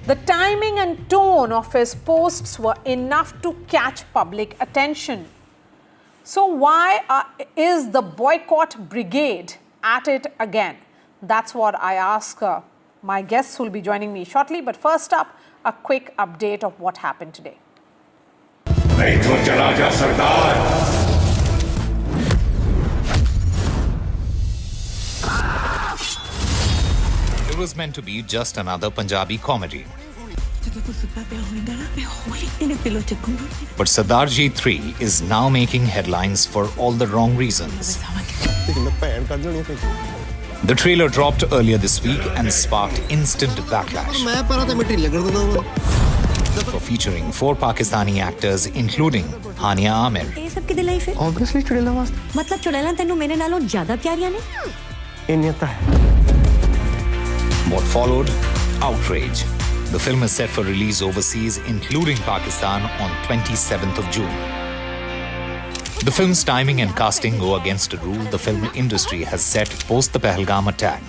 The timing and tone of his posts were enough to catch public attention. So why is the boycott brigade at it again? That's what I ask my guests who will be joining me shortly. But first up, a quick update of what happened today. Sardar. It was meant to be just another Punjabi comedy. But Sardarji 3 is now making headlines for all the wrong reasons. The trailer dropped earlier this week and sparked instant backlash. For featuring 4 Pakistani actors, including Hania Amir. Obviously, What followed? Outrage. The film is set for release overseas, including Pakistan, on 27th of June. The film's timing and casting go against a rule the film industry has set post the Pahalgam attack.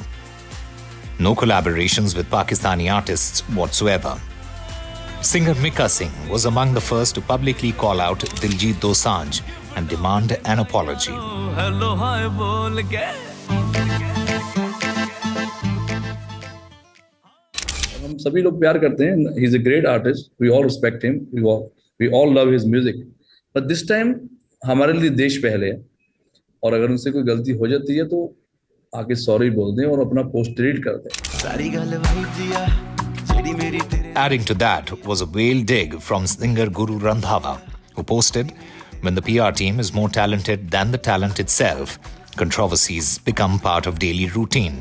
No collaborations with Pakistani artists whatsoever. Singer Mika Singh was among the first to publicly call out Diljit Dosanjh and demand an apology. हम सभी लोग प्यार करते हैं. He is a great artist. We all respect him. We all love his music. But this time हमारे लिए देश पहले है. और अगर उनसे कोई गलती हो जाती है तो आके सॉरी बोल दें और अपना पोस्ट डिलीट कर दें. Adding to that was a veiled dig from singer Guru Randhawa, who posted, "When the PR team is more talented than the talent itself, controversies become part of daily routine."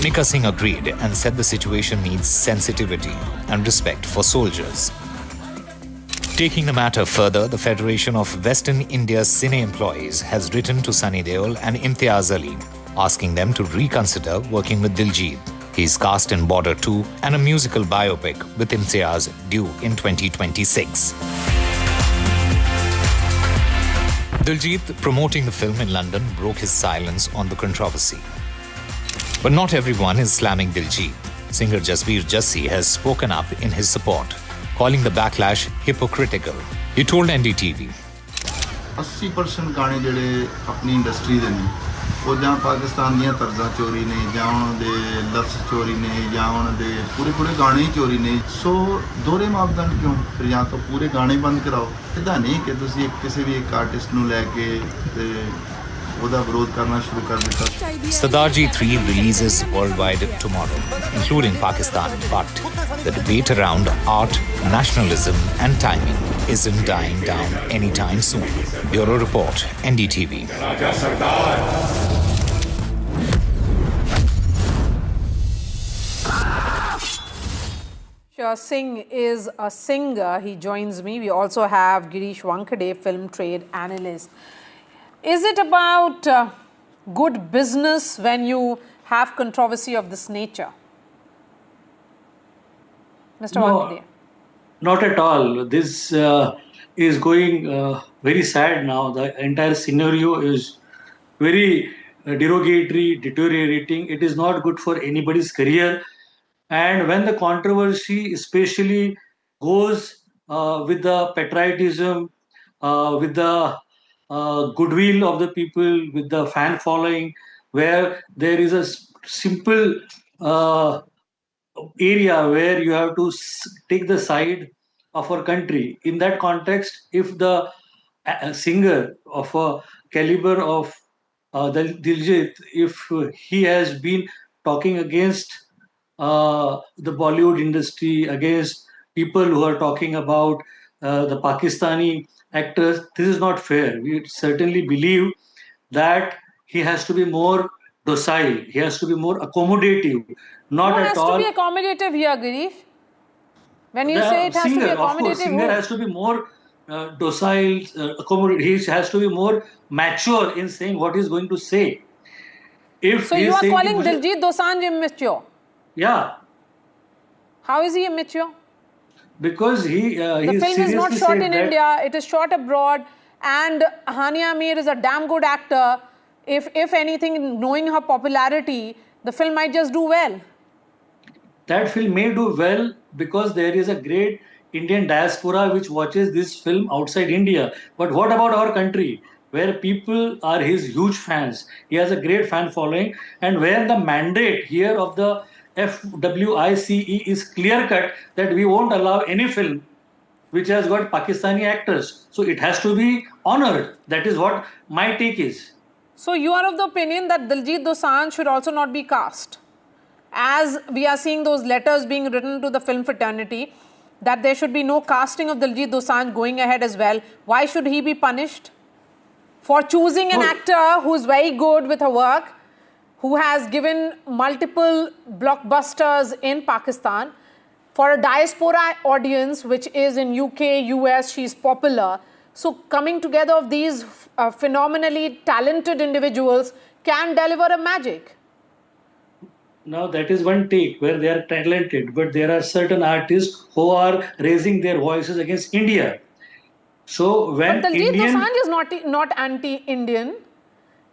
Mika Singh agreed and said the situation needs sensitivity and respect for soldiers. Taking the matter further, the Federation of Western India's cine employees has written to Sunny Deol and Imtiaz Ali, asking them to reconsider working with Diljit. He's cast in Border 2 and a musical biopic with Imtiaz due in 2026. Diljit, promoting the film in London, broke his silence on the controversy. But not everyone is slamming Diljit. Singer Jasbir Jassi has spoken up in his support, calling the backlash hypocritical. He told NDTV, 80% गाने ਜਿਹੜੇ ਆਪਣੀ industry ਦੇ ਨੇ ਉਹ ਜਾਂ ਪਾਕਿਸਤਾਨ ਦੀਆਂ ਤਰਜ਼ਾਂ ਚੋਰੀ ਨੇ ਜਾਂ ਉਹਨਾਂ ਦੇ ਲਫ਼ਜ਼ ਚੋਰੀ ਨੇ ਜਾਂ ਉਹਨਾਂ ਦੇ ਪੂਰੇ ਗਾਣੇ ਹੀ ਚੋਰੀ ਨੇ ਸੋ ਦੋਹਰੇ ਮਾਪਦੰਡ ਕਿਉਂ ਫਿਰ ਜਾਂ ਤਾਂ ਪੂਰੇ ਗਾਣੇ ਬੰਦ ਕਰਾਓ ਇਦਾਂ ਨਹੀਂ ਕਿ ਤੁਸੀਂ ਕਿਸੇ ਵੀ ਇੱਕ ਆਰਟਿਸਟ ਨੂੰ ਲੈ ਕੇ ਤੇ ਉਹਦਾ ਵਿਰੋਧ ਕਰਨਾ ਸ਼ੁਰੂ ਕਰ ਦਿੱਤਾ. Sardarji 3 releases worldwide tomorrow, including Pakistan, but the debate around art, nationalism and timing isn't dying down anytime soon. Bureau Report, NDTV. Shah Singh is a singer. He joins me. We also have Girish Wankade, film trade analyst. Is it about good business when you have controversy of this nature? Mr. Wankade. Not at all. This is going very sad now. The entire scenario is very derogatory, deteriorating. It is not good for anybody's career. And when the controversy especially goes with the patriotism, with the goodwill of the people, with the fan following, where there is a simple area where you have to take the side of our country. In that context, if the singer of a caliber of Diljit, if he has been talking against the Bollywood industry, against people who are talking about the Pakistani actors, this is not fair. We certainly believe that he has to be more docile. He has to be more accommodative. Not at all. Who has to be accommodative here, Girish? When you say it has to be accommodative, singer has to be more docile, accommodative. He has to be more mature in saying what he's going to say. So you are calling Diljit Dosanjh immature? Yeah. How is he immature? Because the film is not shot in India, it is shot abroad, and Hania Amir is a damn good actor. If anything, knowing her popularity, The film might just do well. That film may do well because there is a great Indian diaspora which watches this film outside India. But what about our country, where people are his huge fans? He has a great fan following, and where the mandate here of the FWICE is clear cut that we won't allow any film which has got Pakistani actors. So it has to be honored. That is what my take is. So you are of the opinion that Diljit Dosanjh should also not be cast? As we are seeing those letters being written to the film fraternity, that there should be no casting of Diljit Dosanjh going ahead as well. Why should he be punished? For choosing an actor who is very good with her work, who has given multiple blockbusters in Pakistan, for a diaspora audience which is in UK, US, she's popular. So coming together of these phenomenally talented individuals can deliver a magic. Now that is one take where they are talented, but there are certain artists who are raising their voices against India. So when But Diljit Dosanjh is not anti-Indian.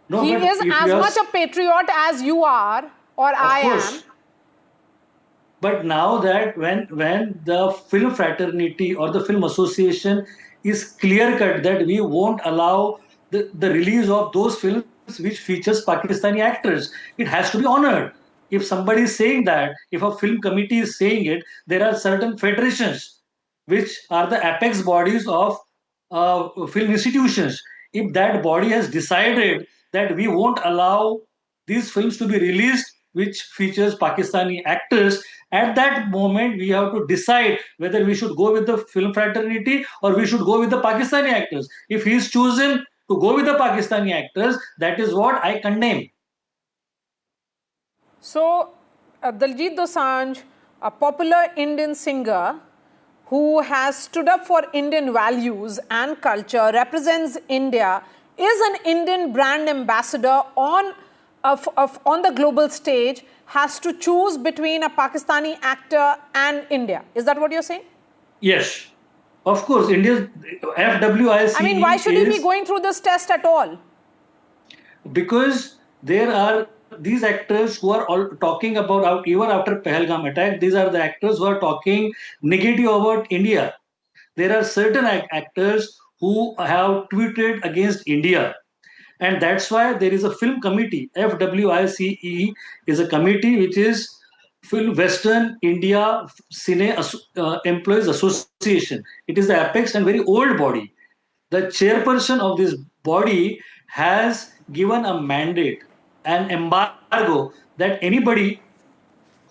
No, He but is if as you are- much a patriot as you are or I course. am. But now that when the film fraternity or the film association is clear cut that we won't allow the release of those films which features Pakistani actors, it has to be honored. If somebody is saying that, if a film committee is saying it, there are certain federations which are the apex bodies of film institutions. If that body has decided that we won't allow these films to be released which features Pakistani actors, at that moment we have to decide whether we should go with the film fraternity or we should go with the Pakistani actors. If he is chosen to go with the Pakistani actors, that is what I condemn. So, Diljit Dosanjh, a popular Indian singer who has stood up for Indian values and culture, represents India, is an Indian brand ambassador on the global stage, has to choose between a Pakistani actor and India. Is that what you're saying? Yes. Of course, India's FWIC. I mean, why should he be going through this test at all? Because there are these actors who are all talking about, even after Pahalgam attack, these are the actors who are talking negative about India. There are certain actors who have tweeted against India. And that's why there is a film committee. FWICE is a committee which is Film Western India Cine Employees Association. It is the apex and very old body. The chairperson of this body has given a mandate, an embargo, that anybody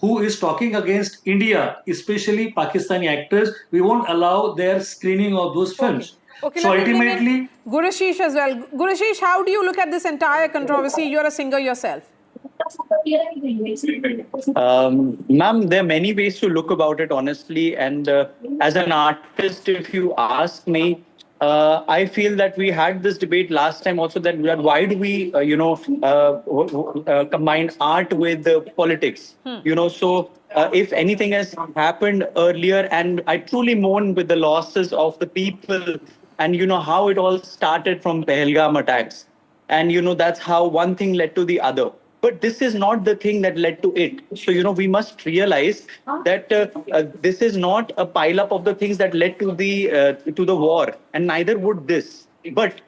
who is talking against India, especially Pakistani actors, we won't allow their screening of those films. Okay, So let me bring in ultimately, Gurashish as well. Gurashish, how do you look at this entire controversy? You're a singer yourself. Ma'am, there are many ways to look about it, honestly. And as an artist, if you ask me, I feel that we had this debate last time also that why do we, combine art with politics? So if anything has happened earlier, and I truly mourn with the losses of the people, and how it all started from Pahalgam attacks, and that's how one thing led to the other. But this is not the thing that led to it. So, we must realize that this is not a pile-up of the things that led to the war, and neither would this. But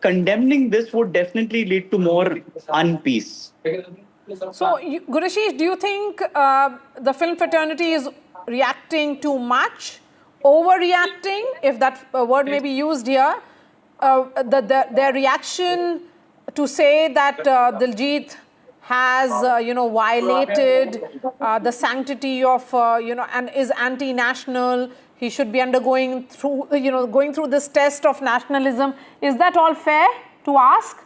condemning this would definitely lead to more unpeace. So, Gurashish, do you think the film fraternity is reacting too much, overreacting, if that word may be used here? Their reaction to say that Diljit has, violated the sanctity of, and is anti-national. He should be undergoing through, going through this test of nationalism. Is that all fair to ask?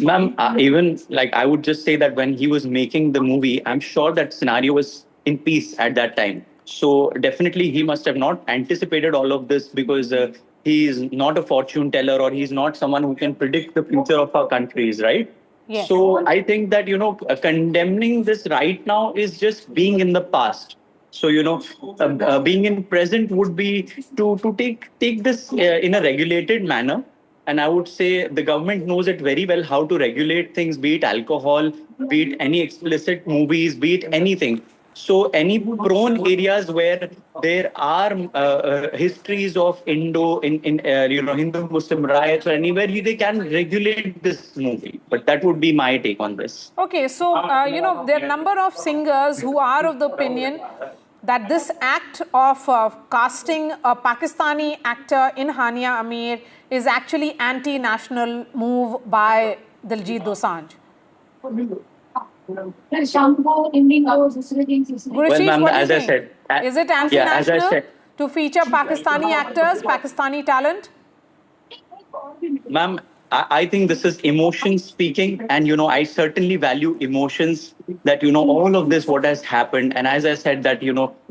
Ma'am, even I would just say that when he was making the movie, I'm sure that scenario was in peace at that time. So definitely he must have not anticipated all of this, because he is not a fortune teller, or he's not someone who can predict the future of our countries, right? Yes. So I think that, condemning this right now is just being in the past. So, being in present would be to take this in a regulated manner, And I would say the government knows it very well how to regulate things, be it alcohol, be it any explicit movies, be it anything. So any prone areas where there are histories of Hindu Muslim riots or anywhere, they can regulate this movie. But that would be my take on this. Okay, so there are a number of singers who are of the opinion that this act of casting a Pakistani actor in Hania Amir is actually anti-national move by Diljit Dosanjh. Well, ma'am, as I said, is it anti-national to feature Pakistani actors, Pakistani talent? Ma'am, I think this is emotion speaking, and I certainly value emotions. That all of this, what has happened, and as I said, that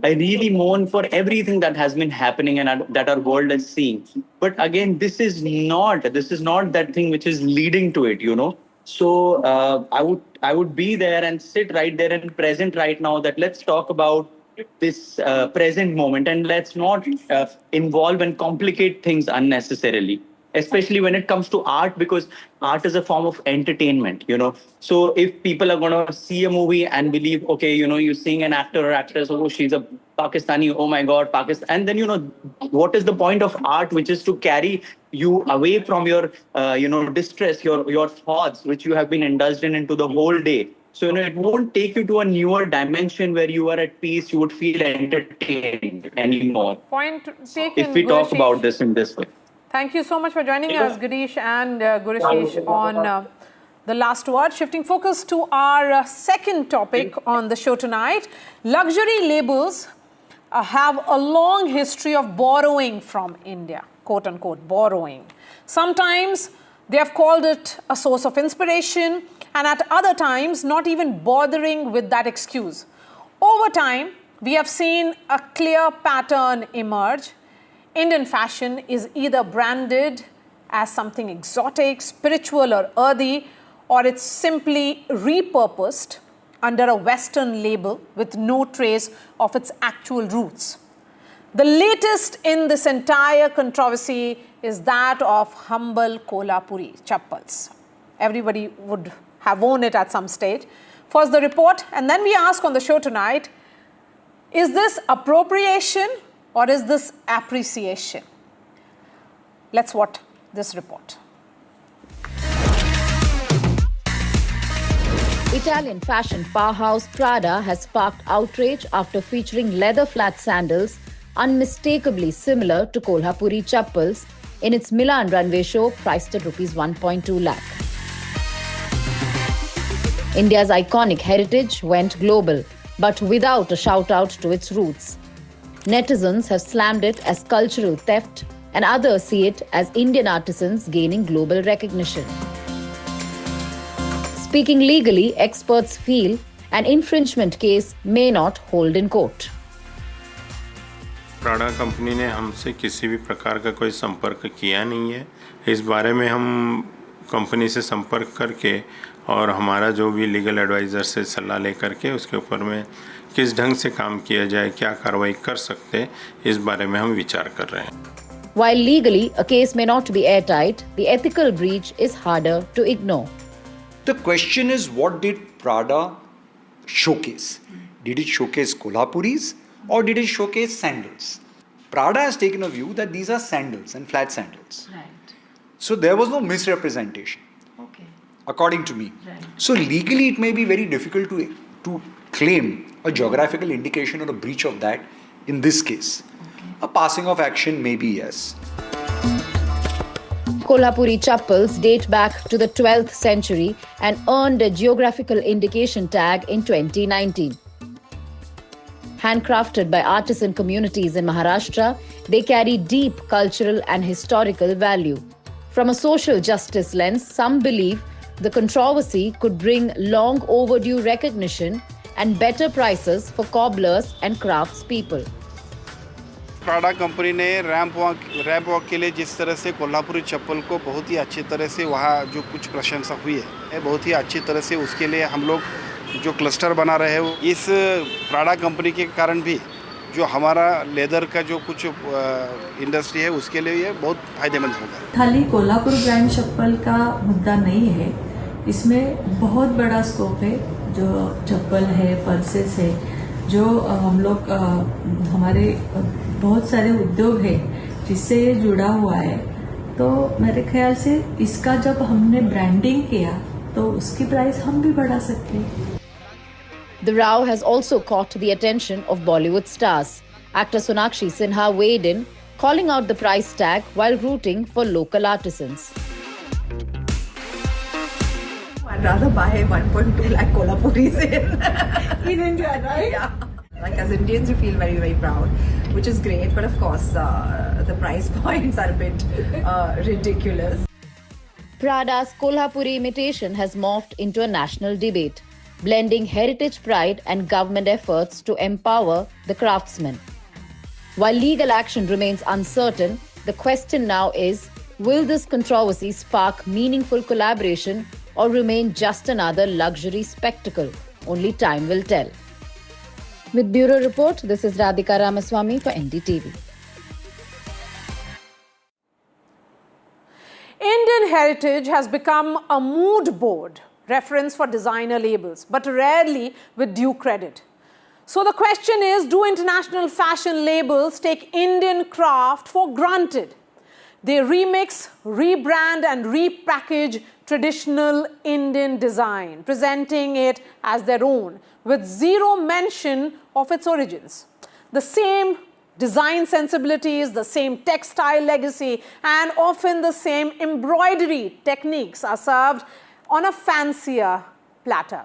I really mourn for everything that has been happening and that our world is seeing. But again, this is not that thing which is leading to it. So I would be there and sit right there and present right now. That let's talk about this present moment, and let's not involve and complicate things unnecessarily. Especially when it comes to art, because art is a form of entertainment, So if people are going to see a movie and believe, okay, you're seeing an actor or actress, oh, she's a Pakistani, oh my God, Pakistan. And then, what is the point of art, which is to carry you away from your, distress, your thoughts, which you have been indulged in into the whole day. So, it won't take you to a newer dimension where you are at peace, you would feel entertained anymore. Point taken, if we talk about this in this way. Thank you so much for joining us, Girish and Gurashish, on The Last Word. Shifting focus to our second topic on the show tonight. Luxury labels have a long history of borrowing from India, quote unquote, borrowing. Sometimes they have called it a source of inspiration, and at other times not even bothering with that excuse. Over time, we have seen a clear pattern emerge. Indian fashion is either branded as something exotic, spiritual or earthy, or it's simply repurposed under a Western label with no trace of its actual roots. The latest in this entire controversy is that of humble Kolhapuri chappals. Everybody would have worn it at some stage. First the report, and then we ask on the show tonight, is this appropriation or is this appreciation? Let's watch this report. Italian fashion powerhouse Prada has sparked outrage after featuring leather flat sandals unmistakably similar to Kolhapuri chappals in its Milan runway show priced at Rs 1.2 lakh. India's iconic heritage went global, but without a shout-out to its roots. Netizens have slammed it as cultural theft, and others see it as Indian artisans gaining global recognition. Speaking legally, experts feel an infringement case may not hold in court. Prada company ने हमसे किसी भी प्रकार का कोई संपर्क किया नहीं है। इस बारे में हम कंपनी से संपर्क करके और हमारा जो भी लीगल एडवाइज़र से सलाह लेकर के उसके ऊपर में किस ढंग से काम किया जाए, क्या कार्रवाई कर सकते हैं, इस बारे में हम विचार कर रहे हैं। While legally a case may not be airtight, the ethical breach is harder to ignore. The question is, what did Prada showcase? Did it showcase Kolhapuris or did it showcase sandals? Prada has taken a view that these are sandals and flat sandals. Right. So there was no misrepresentation, Okay. according to me. Right. So legally it may be very difficult to claim a geographical indication or a breach of that in this case. Okay. A passing of action may be yes. Kolhapuri chappals date back to the 12th century and earned a geographical indication tag in 2019. Handcrafted by artisan communities in Maharashtra, they carry deep cultural and historical value. From a social justice lens, some believe the controversy could bring long overdue recognition and better prices for cobblers and craftspeople. Prada company ने ramp walk के लिए जिस तरह से कोल्हापुरी चप्पल को बहुत ही अच्छी तरह से वहाँ जो कुछ प्रशंसा हुई है, बहुत ही अच्छी तरह से उसके लिए हम लोग जो क्लस्टर बना रहे हैं, इस प्राडा कंपनी के कारण भी जो हमारा लेदर का जो कुछ इंडस्ट्री है उसके लिए ये बहुत फायदेमंद होगा। खाली कोल्हापुर ब्रांड चप्पल का मुद्दा नहीं है, इसमें बहुत बड़ा स्कोप है। जो चप्पल है, पर्सेस है, जो हम लोग हमारे बहुत सारे उद्योग है जिससे ये जुड़ा हुआ है, तो मेरे ख्याल से इसका जब हमने ब्रांडिंग किया तो उसकी प्राइस हम भी बढ़ा सकते हैं। The row has also caught the attention of Bollywood stars. Actor Sonakshi Sinha weighed in, calling out the price tag while rooting for local artisans. I'd rather buy 1.2 lakh Kolhapuris in India, right? Yeah. Like as Indians, you feel very, very proud, which is great. But of course, the price points are a bit ridiculous. Prada's Kolhapuri imitation has morphed into a national debate, blending heritage pride and government efforts to empower the craftsmen. While legal action remains uncertain, the question now is, will this controversy spark meaningful collaboration or remain just another luxury spectacle? Only time will tell. With Bureau Report, this is Radhika Raaswami for NDTV. Indian heritage has become a mood board reference for designer labels, but rarely with due credit. So the question is, do international fashion labels take Indian craft for granted? They remix, rebrand and repackage traditional Indian design, presenting it as their own, with zero mention of its origins. The same design sensibilities, the same textile legacy, and often the same embroidery techniques are served on a fancier platter.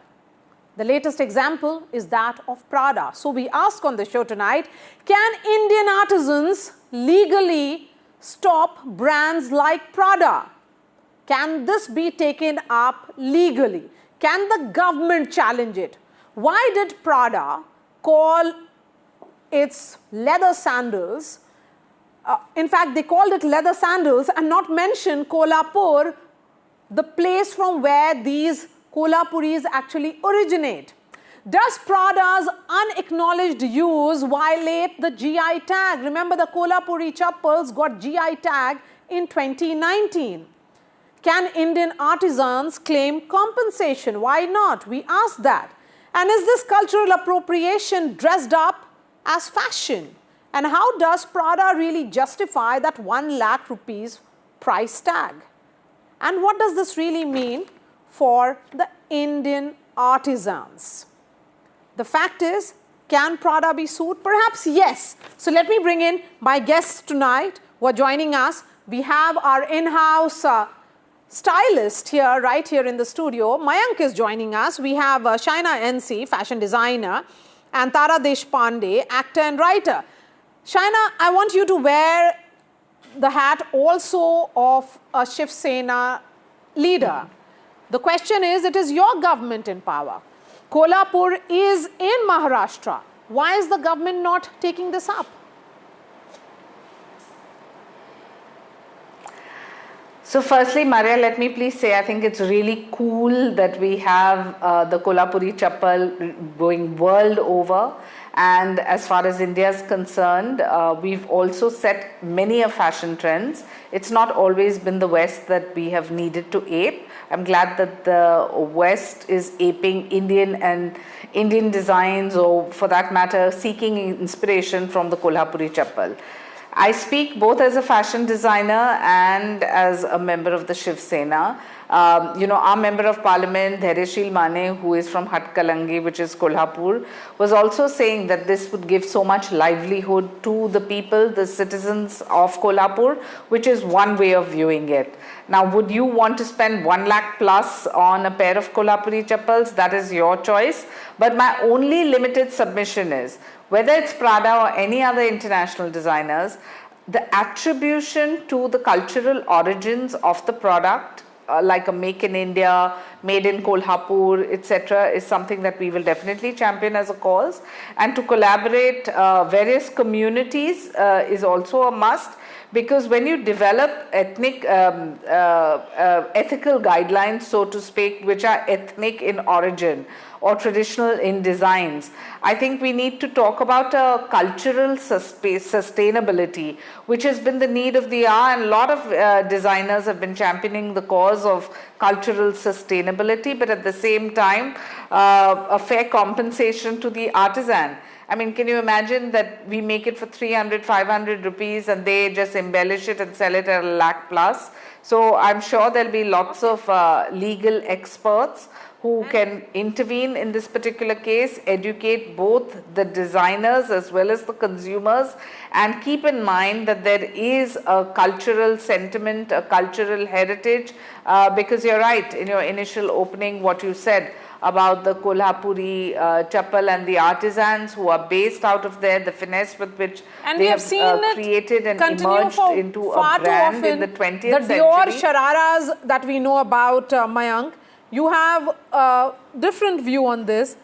The latest example is that of Prada. So we ask on the show tonight, can Indian artisans legally stop brands like Prada? Can this be taken up legally? Can the government challenge it? Why did Prada call its leather sandals, in fact they called it leather sandals and not mention Kolhapur, the place from where these Kolhapuris actually originate? Does Prada's unacknowledged use violate the GI tag? Remember, the Kolhapuri chappals got GI tag in 2019. Can Indian artisans claim compensation? Why not? We ask that. And is this cultural appropriation dressed up as fashion? And how does Prada really justify that 1 lakh rupees price tag? And what does this really mean for the Indian artisans? The fact is, can Prada be sued? Perhaps yes. So let me bring in my guests tonight who are joining us. We have our in-house stylist here, right here in the studio. Mayank is joining us. We have Shaina NC, fashion designer, and Tara Deshpande, actor and writer. Shaina, I want you to wear the hat also of a Shiv Sena leader. The question is, it is your government in power. Kolhapur is in Maharashtra. Why is the government not taking this up? So firstly, Marya, let me please say, I think it's really cool that we have the Kolhapuri chappal going world over. And as far as India is concerned, we've also set many fashion trends. It's not always been the West that we have needed to ape. I'm glad that the West is aping Indian designs, or for that matter, seeking inspiration from the Kolhapuri chappal. I speak both as a fashion designer and as a member of the Shiv Sena. Our member of parliament, Dhaireshil Mane, who is from Hatkalangi, which is Kolhapur, was also saying that this would give so much livelihood to the people, the citizens of Kolhapur, which is one way of viewing it. Now, would you want to spend 1 lakh plus on a pair of Kolhapuri chappals? That is your choice. But my only limited submission is, whether it's Prada or any other international designers, the attribution to the cultural origins of the product, like a make in India, made in Kolhapur, etc., is something that we will definitely champion as a cause. And to collaborate various communities is also a must, because when you develop ethical guidelines, so to speak, which are ethnic in origin or traditional in designs, I think we need to talk about a cultural sustainability, which has been the need of the hour, and a lot of designers have been championing the cause of cultural sustainability, but at the same time, a fair compensation to the artisan. I mean, can you imagine that we make it for 300, 500 rupees and they just embellish it and sell it at a lakh plus? So I'm sure there'll be lots of legal experts who can intervene in this particular case, educate both the designers as well as the consumers, and keep in mind that there is a cultural sentiment, a cultural heritage, because you're right, in your initial opening, what you said about the Kolhapuri chappal and the artisans who are based out of there, the finesse with which they have created and emerged into a brand in the 20th century. The Dior shararas that we know about, Mayank, you have a different view on this.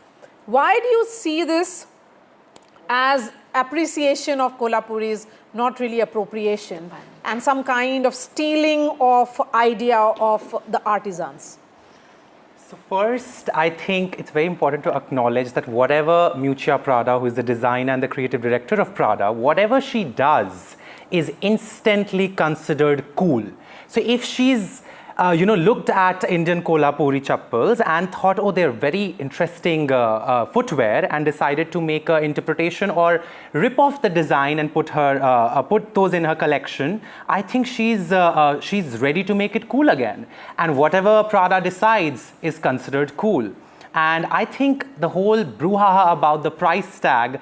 Why do you see this as appreciation of Kolhapuris, not really appropriation, and some kind of stealing of idea of the artisans? So first, I think it's very important to acknowledge that whatever Miuccia Prada, who is the designer and the creative director of Prada, whatever she does is instantly considered cool. So if she's looked at Indian Kolhapuri chappals and thought, oh, they're very interesting footwear, and decided to make an interpretation or rip off the design and put those in her collection, I think she's ready to make it cool again. And whatever Prada decides is considered cool. And I think the whole brouhaha about the price tag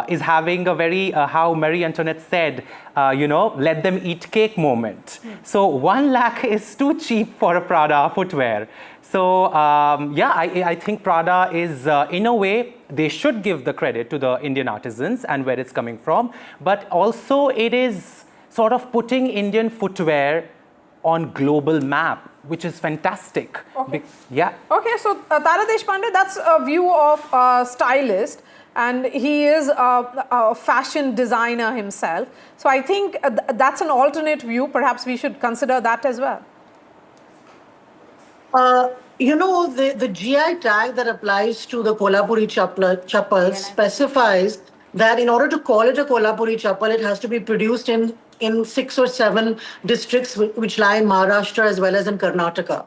is having a very, how Marie Antoinette said, let them eat cake moment. So 1 lakh is too cheap for a Prada footwear. So I think Prada is, in a way, they should give the credit to the Indian artisans and where it's coming from. But also it is sort of putting Indian footwear on global map, which is fantastic. Okay. Okay, so Tara Deshpande, that's a view of a stylist, and he is a fashion designer himself. So I think that's an alternate view. Perhaps we should consider that as well. The GI tag that applies to the Kolhapuri chappal specifies that in order to call it a Kolhapuri chappal, it has to be produced in 6 or 7 districts which lie in Maharashtra as well as in Karnataka.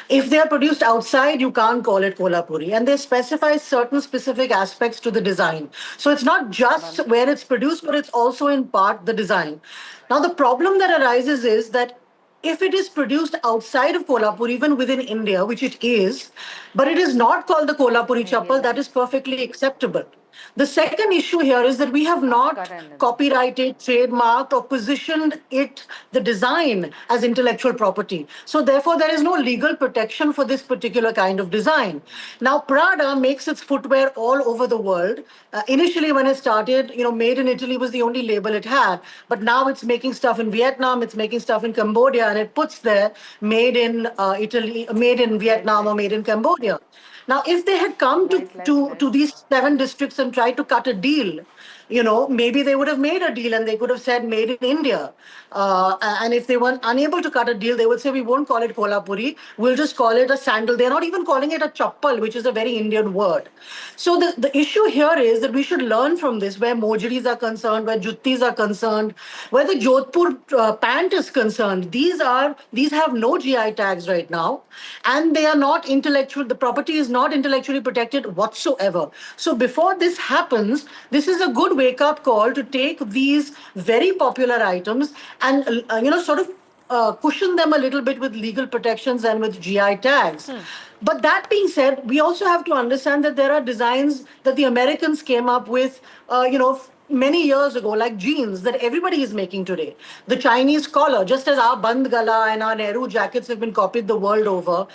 If they are produced outside, you can't call it Kolhapuri. And they specify certain specific aspects to the design. So it's not just where it's produced, but it's also in part the design. Now, the problem that arises is that if it is produced outside of Kolhapur, even within India, which it is, but it is not called the Kolhapuri chappal, that is perfectly acceptable. The second issue here is that we have not copyrighted, trademarked, or positioned the design as intellectual property. So therefore, there is no legal protection for this particular kind of design. Now, Prada makes its footwear all over the world. Initially, when it started, made in Italy was the only label it had. But now it's making stuff in Vietnam, it's making stuff in Cambodia, and it puts there made in Italy, made in Vietnam, or made in Cambodia. Now, if they had come to these 7 districts and tried to cut a deal, maybe they would have made a deal and they could have said made in India. And if they were unable to cut a deal, they would say, we won't call it Kolhapuri, we'll just call it a sandal. They're not even calling it a chappal, which is a very Indian word. So the issue here is that we should learn from this, where mojeris are concerned, where juttis are concerned, where the Jodhpur pant is concerned. These have no GI tags right now, and they are not intellectual, the property is not intellectually protected whatsoever. So before this happens, this is a good wake-up call to take these very popular items and sort of cushion them a little bit with legal protections and with GI tags. But that being said, we also have to understand that there are designs that the Americans came up with, many years ago, like jeans that everybody is making today. The Chinese collar, just as our Band Gala and our Nehru jackets have been copied the world over.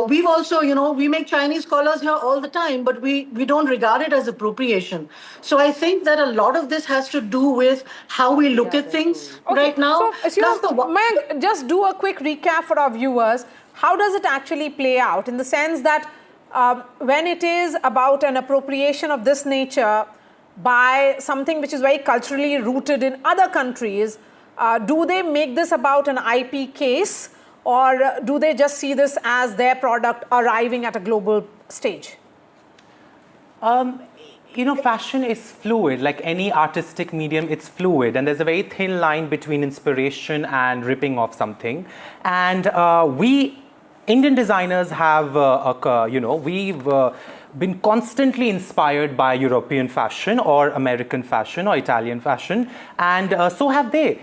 We've also, we make Chinese collars here all the time, but we don't regard it as appropriation. So I think that a lot of this has to do with how we look at things right now. So, Mayank, just do a quick recap for our viewers. How does it actually play out, in the sense that when it is about an appropriation of this nature by something which is very culturally rooted in other countries, Do they make this about an IP case, or do they just see this as their product arriving at a global stage? You know, fashion is fluid. Like any artistic medium, it's fluid. And there's a very thin line between inspiration and ripping off something. And we, Indian designers have, we've been constantly inspired by European fashion or American fashion or Italian fashion. And so have they.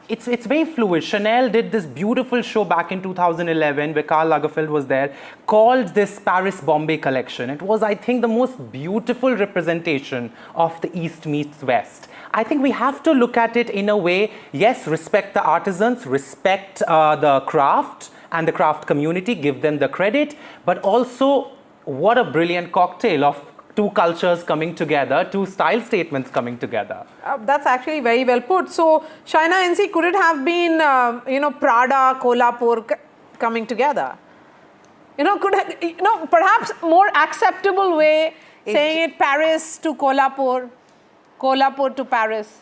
It's very fluid. Chanel did this beautiful show back in 2011 where Karl Lagerfeld was there, called this Paris-Bombay collection. It was, I think, the most beautiful representation of the East meets West. I think we have to look at it in a way, yes, respect the artisans, respect the craft and the craft community, give them the credit, but also what a brilliant cocktail of two cultures coming together, two style statements coming together. That's actually very well put. So, Shaina NC, could it have been, Prada, Kolhapur coming together? Perhaps more acceptable way, saying it Paris to Kolhapur, Kolhapur to Paris.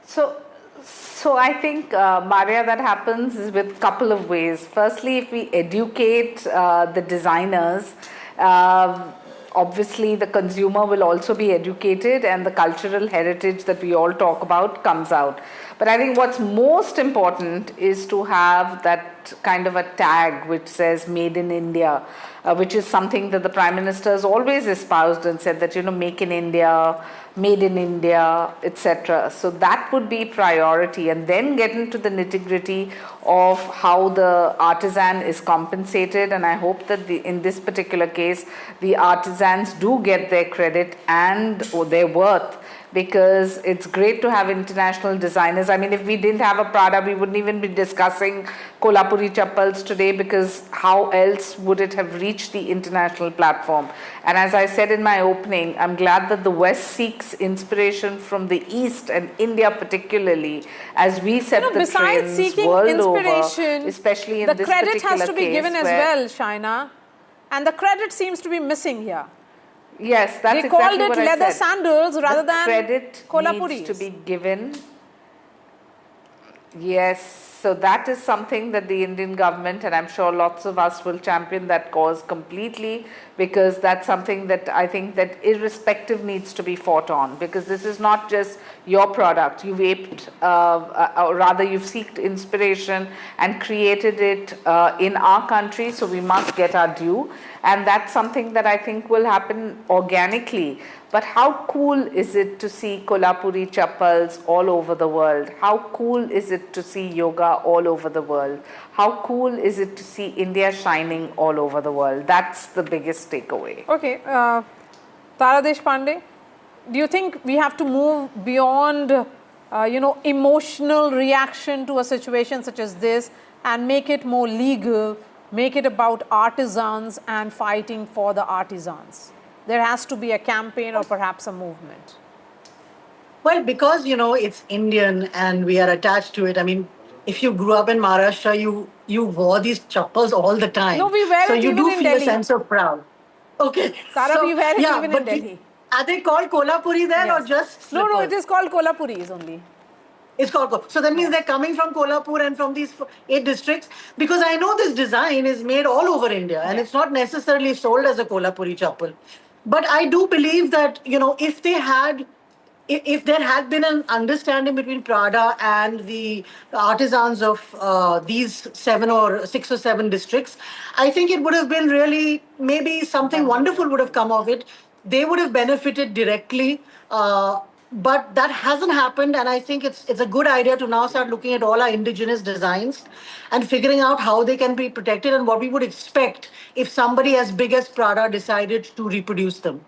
So I think, Marya, that happens is with a couple of ways. Firstly, if we educate the designers, obviously the consumer will also be educated and the cultural heritage that we all talk about comes out. But I think what's most important is to have that kind of a tag which says Made in India, which is something that the Prime Minister has always espoused and said that, make in India, made in India, etc. So that would be priority, and then get into the nitty-gritty of how the artisan is compensated. And I hope that in this particular case, the artisans do get their credit and their worth, because it's great to have international designers. I mean, if we didn't have a Prada, we wouldn't even be discussing Kolhapuri chappals today, because how else would it have reached the international platform? And as I said in my opening, I'm glad that the West seeks inspiration from the East, and India particularly, as we set the besides trends seeking world inspiration, over, especially in the this credit particular has to be case given as well, Shaina. And the credit seems to be missing here. Yes, that's they exactly called it what I leather said. sandals rather than credit Kolhapuris. needs to be given. Yes, so that is something that the Indian government, and I'm sure lots of us, will champion that cause completely, because that's something that I think that irrespective needs to be fought on, because this is not just your product. You've aped, or rather you've sought inspiration and created it in our country, so we must get our due. And that's something that I think will happen organically. But how cool is it to see Kolhapuri chappals all over the world? How cool is it to see yoga all over the world? How cool is it to see India shining all over the world? That's the biggest takeaway. Okay, Tara Deshpande, do you think we have to move beyond, emotional reaction to a situation such as this and make it more legal, make it about artisans and fighting for the artisans? There has to be a campaign or perhaps a movement. Well, because, it's Indian and we are attached to it. I mean, if you grew up in Maharashtra, you wore these chappals all the time. No, we wear so it you even do in feel Delhi. a sense of proud. Okay. Tara, we wear it even in but Delhi. Are they called Kolhapuri then or just slippers? No, it is called Kolhapuris only. It's called. So that means they're coming from Kolhapur and from these 8 districts, because I know this design is made all over India and it's not necessarily sold as a Kolhapuri chappal. But I do believe that, if there had been an understanding between Prada and the artisans of these 6 or 7 districts, I think it would have been really, maybe something wonderful would have come of it. They would have benefited directly. But that hasn't happened, and I think it's a good idea to now start looking at all our indigenous designs and figuring out how they can be protected and what we would expect if somebody as big as Prada decided to reproduce them.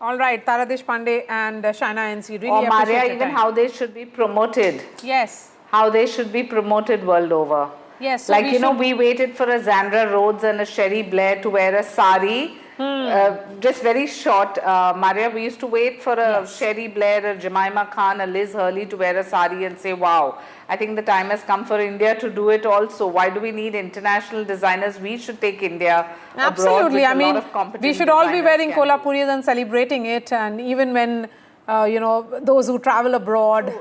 All right, Tara Deshpande and Shaina NC, really or appreciate Marya, your even time. how they should be promoted. Yes. How they should be promoted world over. Yes. So like, we waited for a Zandra Rhodes and a Sherry Blair to wear a sari. Just very short, Marya, we used to wait for a Sherry Blair, a Jemima Khan, a Liz Hurley to wear a sari and say, wow, I think the time has come for India to do it also. Why do we need international designers? We should take India abroad. Absolutely. With I mean, a lot of competent we should all be wearing designers Kolhapuris and celebrating it. And even when those who travel abroad,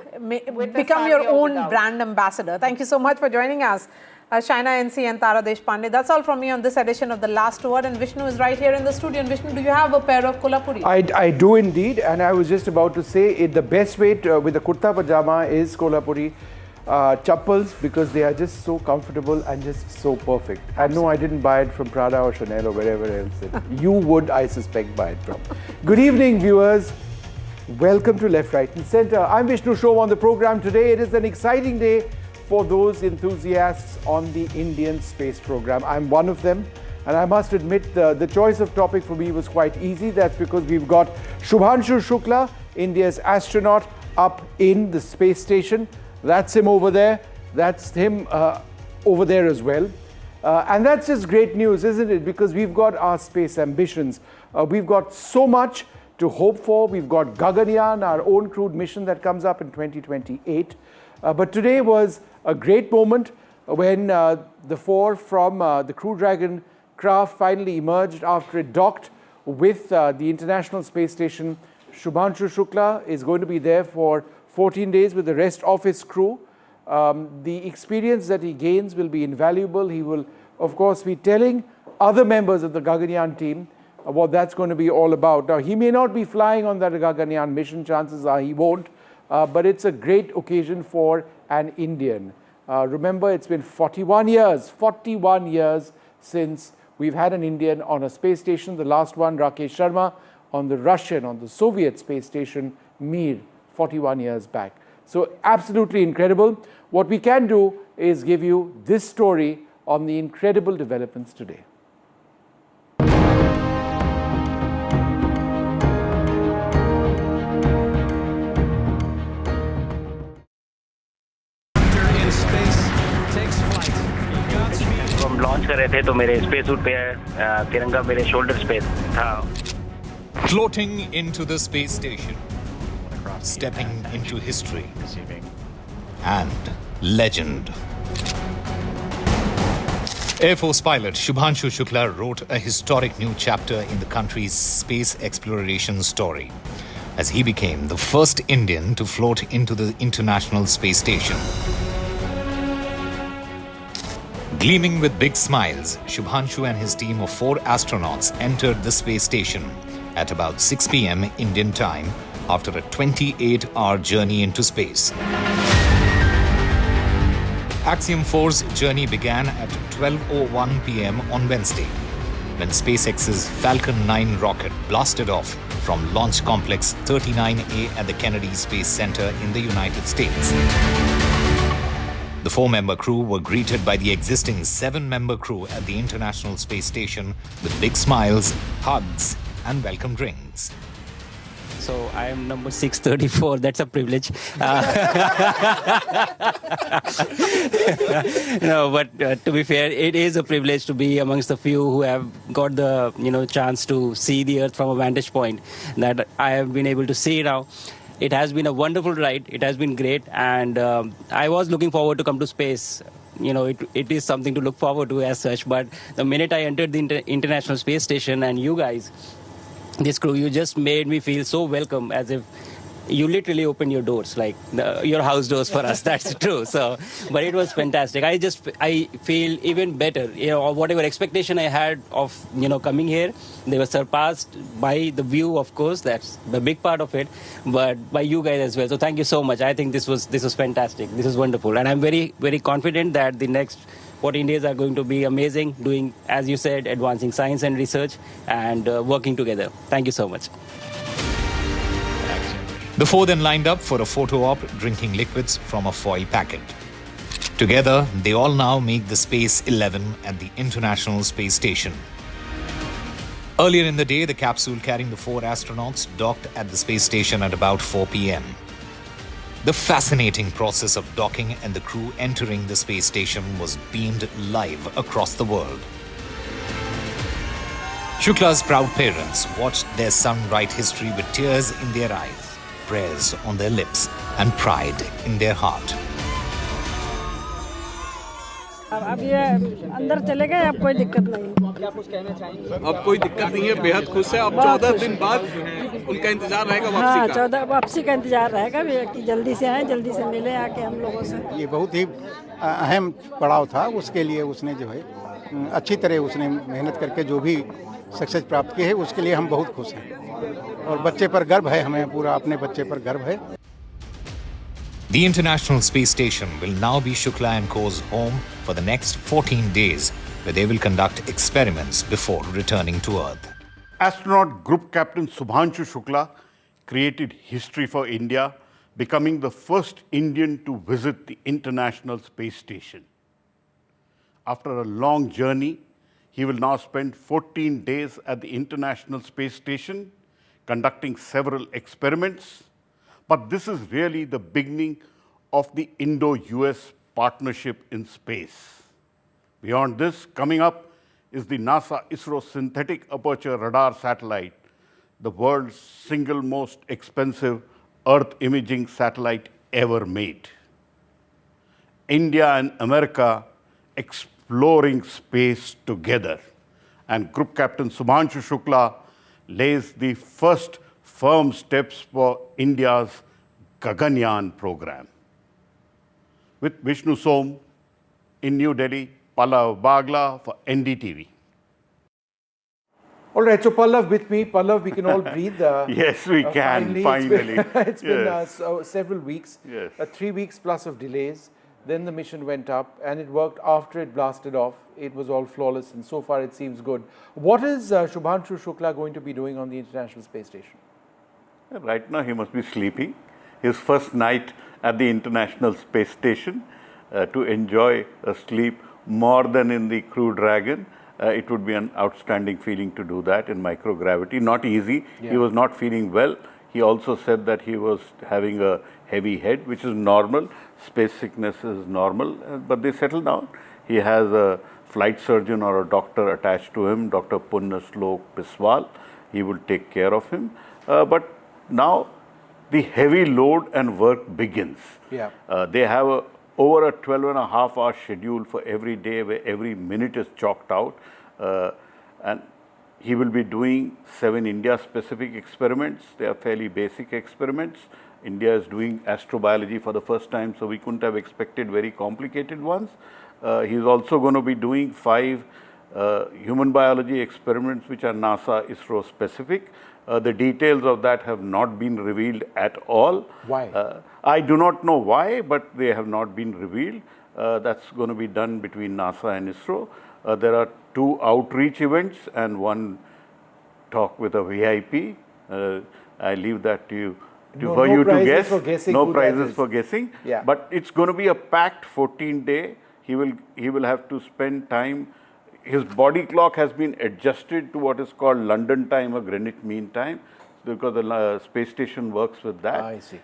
become your own brand ambassador. Thank you so much for joining us, Shaina NC and Tara Deshpande. That's all from me on this edition of The Last Word, and Vishnu is right here in the studio. And Vishnu, do you have a pair of kolhapuri? I do indeed, and I was just about to say the best way with the kurta pajama is kolhapuri chappals, because they are just so comfortable and just so perfect. And no, I didn't buy it from Prada or Chanel or wherever else. You would, I suspect, buy it from. Good evening, viewers. Welcome to Left, Right and Centre. I'm Vishnu Shom on the program today. It is an exciting day for those enthusiasts on the Indian space program. I'm one of them, and I must admit the choice of topic for me was quite easy. That's because we've got Shubhanshu Shukla, India's astronaut, up in the space station. That's him over there. That's him over there as well. And that's just great news, isn't it? Because we've got our space ambitions. We've got so much to hope for. We've got Gaganyaan, our own crewed mission that comes up in 2028. But today was a great moment when the four from the Crew Dragon craft finally emerged after it docked with the International Space Station. Shubhanshu Shukla is going to be there for 14 days with the rest of his crew. The experience that he gains will be invaluable. He will, of course, be telling other members of the Gaganyaan team what that's going to be all about. Now, he may not be flying on that Gaganyaan mission, chances are he won't, but it's a great occasion for an Indian. Remember, it's been 41 years since we've had an Indian on a space station. The last one, Rakesh Sharma, on the Soviet space station, Mir, 41 years back. So absolutely incredible. What we can do is give you this story on the incredible developments today. हम launch कर रहे थे तो मेरे space suit पे तिरंगा मेरे shoulders पे था. Floating into the space station, stepping into history and legend. Air Force pilot Shubhanshu Shukla wrote a historic new chapter in the country's space exploration story, as he became the first Indian to float into the International Space Station. Gleaming with big smiles, Shubhanshu and his team of 4 astronauts entered the space station at about 6 p.m. Indian time after a 28-hour journey into space. Axiom 4's journey began at 12:01 p.m. on Wednesday, when SpaceX's Falcon 9 rocket blasted off from Launch Complex 39A at the Kennedy Space Center in the United States. The 4-member crew were greeted by the existing 7-member crew at the International Space Station with big smiles, hugs, and welcome drinks. So I am number 634. That's a privilege. No, but to be fair, it is a privilege to be amongst the few who have got the chance to see the Earth from a vantage point that I have been able to see now. It has been a wonderful ride. It has been great, and I was looking forward to come to space. It is something to look forward to as such. But the minute I entered the International Space Station and you guys, this crew, you just made me feel so welcome, as if you literally opened your doors, like your house doors for us. That's true. So, but it was fantastic. I feel even better. Whatever expectation I had of coming here, they were surpassed by the view, of course. That's the big part of it, but by you guys as well. So thank you so much. I think this was fantastic. This is wonderful, and I'm very, very confident that the next 14 days are going to be amazing, doing, as you said, advancing science and research and working together. Thank you so much. The 4 then lined up for a photo op, drinking liquids from a foil packet. Together, they all now make the Space 11 at the International Space Station. Earlier in the day, the capsule carrying the 4 astronauts docked at the space station at about 4 p.m. The fascinating process of docking and the crew entering the space station was beamed live across the world. Shukla's proud parents watched their son write history with tears in their eyes, prayers on their lips, and pride in their heart. अब ये अंदर चले गए, अब कोई दिक्कत नहीं। क्या कुछ कहना चाहेंगे? अब कोई दिक्कत नहीं है, बेहद खुश है। अब 14 दिन बाद उनका इंतजार रहेगा वापसी हाँ, का। 14 वापसी का इंतजार रहेगा कि जल्दी से आए, जल्दी से मिले आके हम लोगों से। ये बहुत ही अहम पड़ाव था, उसके लिए उसने जो है अच्छी तरह उसने मेहनत करके जो भी सक्सेस प्राप्त की है, उसके लिए हम बहुत खुश हैं और बच्चे पर गर्व है, हमें पूरा अपने बच्चे पर गर्व है। The International Space Station will now be Shukla & Co.'s home for the next 14 days, where they will conduct experiments before returning to Earth. Astronaut Group Captain Subhanshu Shukla created history for India, becoming the first Indian to visit the International Space Station. After a long journey, he will now spend 14 days at the International Space Station, conducting several experiments. But this is really the beginning of the Indo-US partnership in space. Beyond this, coming up is the NASA ISRO Synthetic Aperture Radar Satellite, the world's single most expensive Earth imaging satellite ever made. India and America exploring space together. And Group Captain Subhanshu Shukla lays the first firm steps for India's Gaganyaan program. With Vishnu Som in New Delhi, Pallav Bagla for NDTV. All right, so Pallav with me. Pallav, we can all breathe. Yes, we can, finally. It's been several weeks, Yes. 3 weeks plus of delays. Then the mission went up and it worked after it blasted off. It was all flawless and so far it seems good. What is Subhanshu Shukla going to be doing on the International Space Station? Right now he must be sleeping. His first night at the International Space Station to enjoy a sleep more than in the Crew Dragon. It would be an outstanding feeling to do that in microgravity. Not easy. Yeah. He was not feeling well. He also said that he was having a heavy head, which is normal. Space sickness is normal, but they settle down. He has a flight surgeon or a doctor attached to him, Dr. Punnaslok Biswal. He will take care of him. But now the heavy load and work begins. Yeah. They have over a 12.5-hour schedule for every day where every minute is chalked out. And he will be doing 7 India-specific experiments. They are fairly basic experiments. India is doing astrobiology for the first time, so we couldn't have expected very complicated ones. He's also going to be doing 5 human biology experiments which are NASA ISRO specific. The details of that have not been revealed at all. Why? I do not know why, but they have not been revealed. That's going to be done between NASA and ISRO. There are 2 outreach events and 1 talk with a VIP. I leave that to you. For you to guess. For guessing no who prizes that is. for guessing. Yeah. But it's going to be a packed 14-day. He will have to spend time. His body clock has been adjusted to what is called London time or Greenwich Mean Time, because the space station works with that. I see.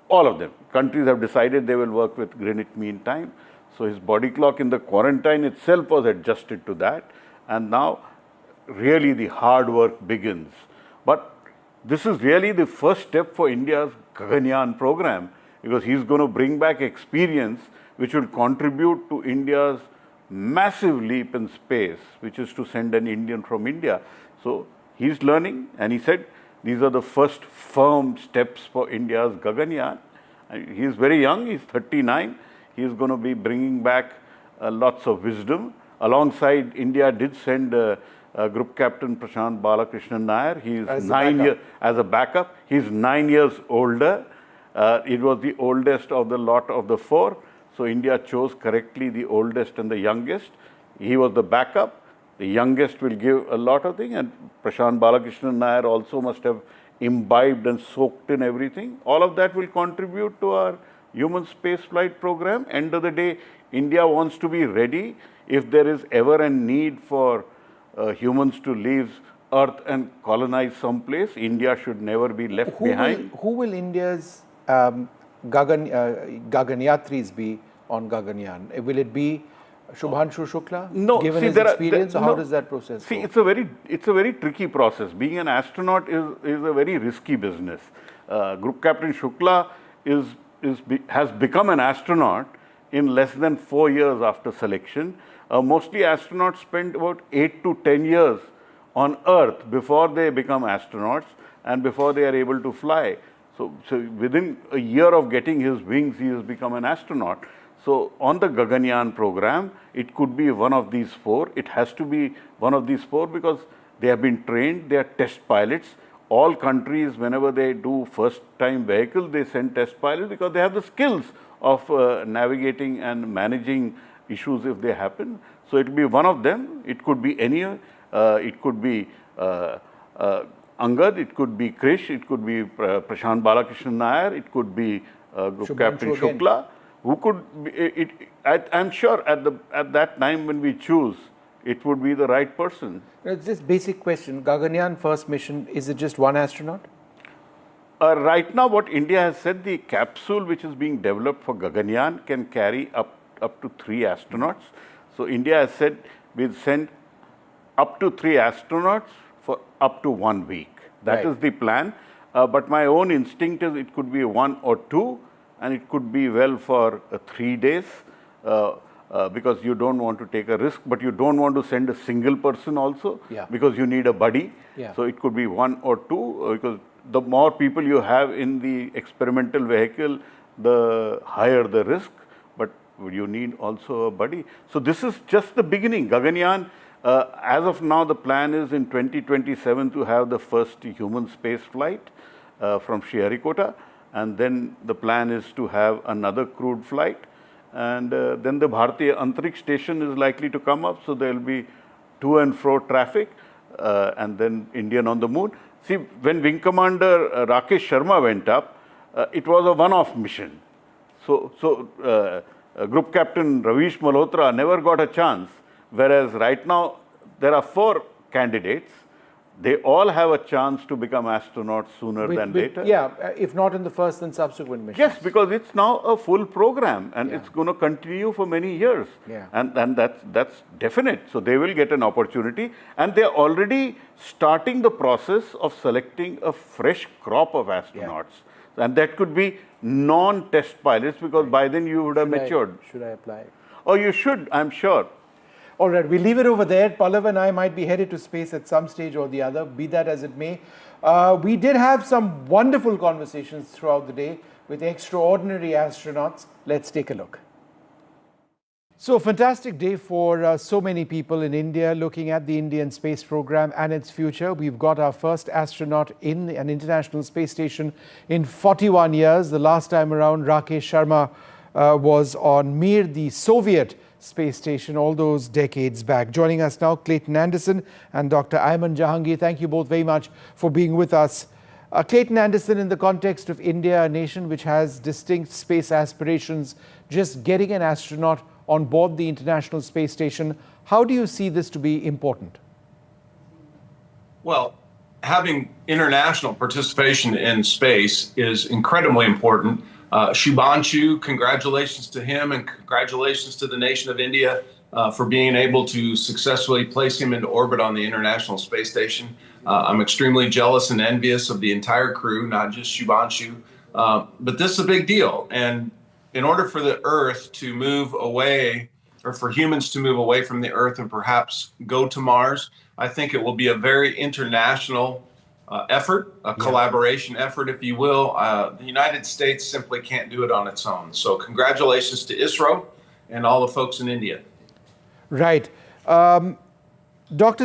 All of them. Countries have decided they will work with Greenwich Mean Time. So his body clock in the quarantine itself was adjusted to that. And now really the hard work begins. But this is really the first step for India's Gaganyaan program, because he's going to bring back experience which will contribute to India's massive leap in space, which is to send an Indian from India. So he's learning, and he said these are the first firm steps for India's Gaganyaan. He's very young, he's 39. He's going to be bringing back lots of wisdom. Alongside, India did send Group Captain Prashant Balakrishnan Nair. He's as a backup. He's 9 years older. It was the oldest of the lot of the 4. So India chose correctly the oldest and the youngest. He was the backup. The youngest will give a lot of things, and Prashant Balakrishnan Nair also must have imbibed and soaked in everything. All of that will contribute to our human space flight program. End of the day, India wants to be ready if there is ever a need for humans to leave Earth and colonize someplace. India should never be left behind. Who will India's Gaganyatris be on Gaganyaan? Will it be Subhanshu Shukla? No, given his experience, how does that process go? It's a very tricky process. Being an astronaut is a very risky business. Group Captain Shukla has become an astronaut in less than 4 years after selection. Mostly astronauts spend about 8 to 10 years on Earth before they become astronauts and before they are able to fly. So within a year of getting his wings, he has become an astronaut. So on the Gaganyaan program, it could be one of these 4. It has to be one of these 4 because they have been trained, they are test pilots. All countries, whenever they do first-time vehicle, they send test pilots because they have the skills of navigating and managing issues if they happen. So it will be one of them. It could be any, it could be Angad, it could be Krish, it could be Prashant Balakrishnan Nair, it could be Group Captain Shukla, who could be, I'm sure at that time when we choose, it would be the right person. It's just basic question. Gaganyaan first mission, is it just one astronaut? Right now, what India has said, the capsule which is being developed for Gaganyaan can carry up to 3 astronauts. So India has said we'll send up to 3 astronauts for up to 1 week. That is the plan. But my own instinct is it could be 1 or 2, and it could be well for 3 days. Because you don't want to take a risk, but you don't want to send a single person also, because you need a buddy. So it could be 1 or 2, because the more people you have in the experimental vehicle, the higher the risk, but you need also a buddy. So this is just the beginning. Gaganyaan, as of now, the plan is in 2027 to have the first human space flight from Sriharikota, and then the plan is to have another crewed flight. And then the Bharatiya Antariksh Station is likely to come up, so there will be to and fro traffic, and then Indian on the moon. See, when Wing Commander Rakesh Sharma went up, it was a one-off mission. So Group Captain Ravish Malhotra never got a chance, whereas right now there are 4 candidates. They all have a chance to become astronauts sooner than later. Yeah, if not in the first, then subsequent missions. Yes, because it's now a full program and it's going to continue for many years. And that's definite. So they will get an opportunity, and they're already starting the process of selecting a fresh crop of astronauts. And that could be non-test pilots, because by then you would have matured. Should I apply? Oh, you should, I'm sure. All right, we'll leave it over there. Pallav and I might be headed to space at some stage or the other, be that as it may. We did have some wonderful conversations throughout the day with extraordinary astronauts. Let's take a look. So, a fantastic day for so many people in India looking at the Indian space program and its future. We've got our first astronaut in an international space station in 41 years. The last time around, Rakesh Sharma was on Mir, the Soviet space station, all those decades back. Joining us now, Clayton Anderson and Dr. Ayman Jahangir. Thank you both very much for being with us. Clayton Anderson, in the context of India, a nation which has distinct space aspirations, just getting an astronaut on board the International Space Station, how do you see this to be important? Well, having international participation in space is incredibly important. Shubhanshu, congratulations to him and congratulations to the nation of India for being able to successfully place him into orbit on the International Space Station. I'm extremely jealous and envious of the entire crew, not just Shubhanshu. But this is a big deal. And in order for the Earth to move away, or for humans to move away from the Earth and perhaps go to Mars, I think it will be a very international effort, a collaboration effort, if you will. The United States simply can't do it on its own. So congratulations to ISRO and all the folks in India. Right. Dr.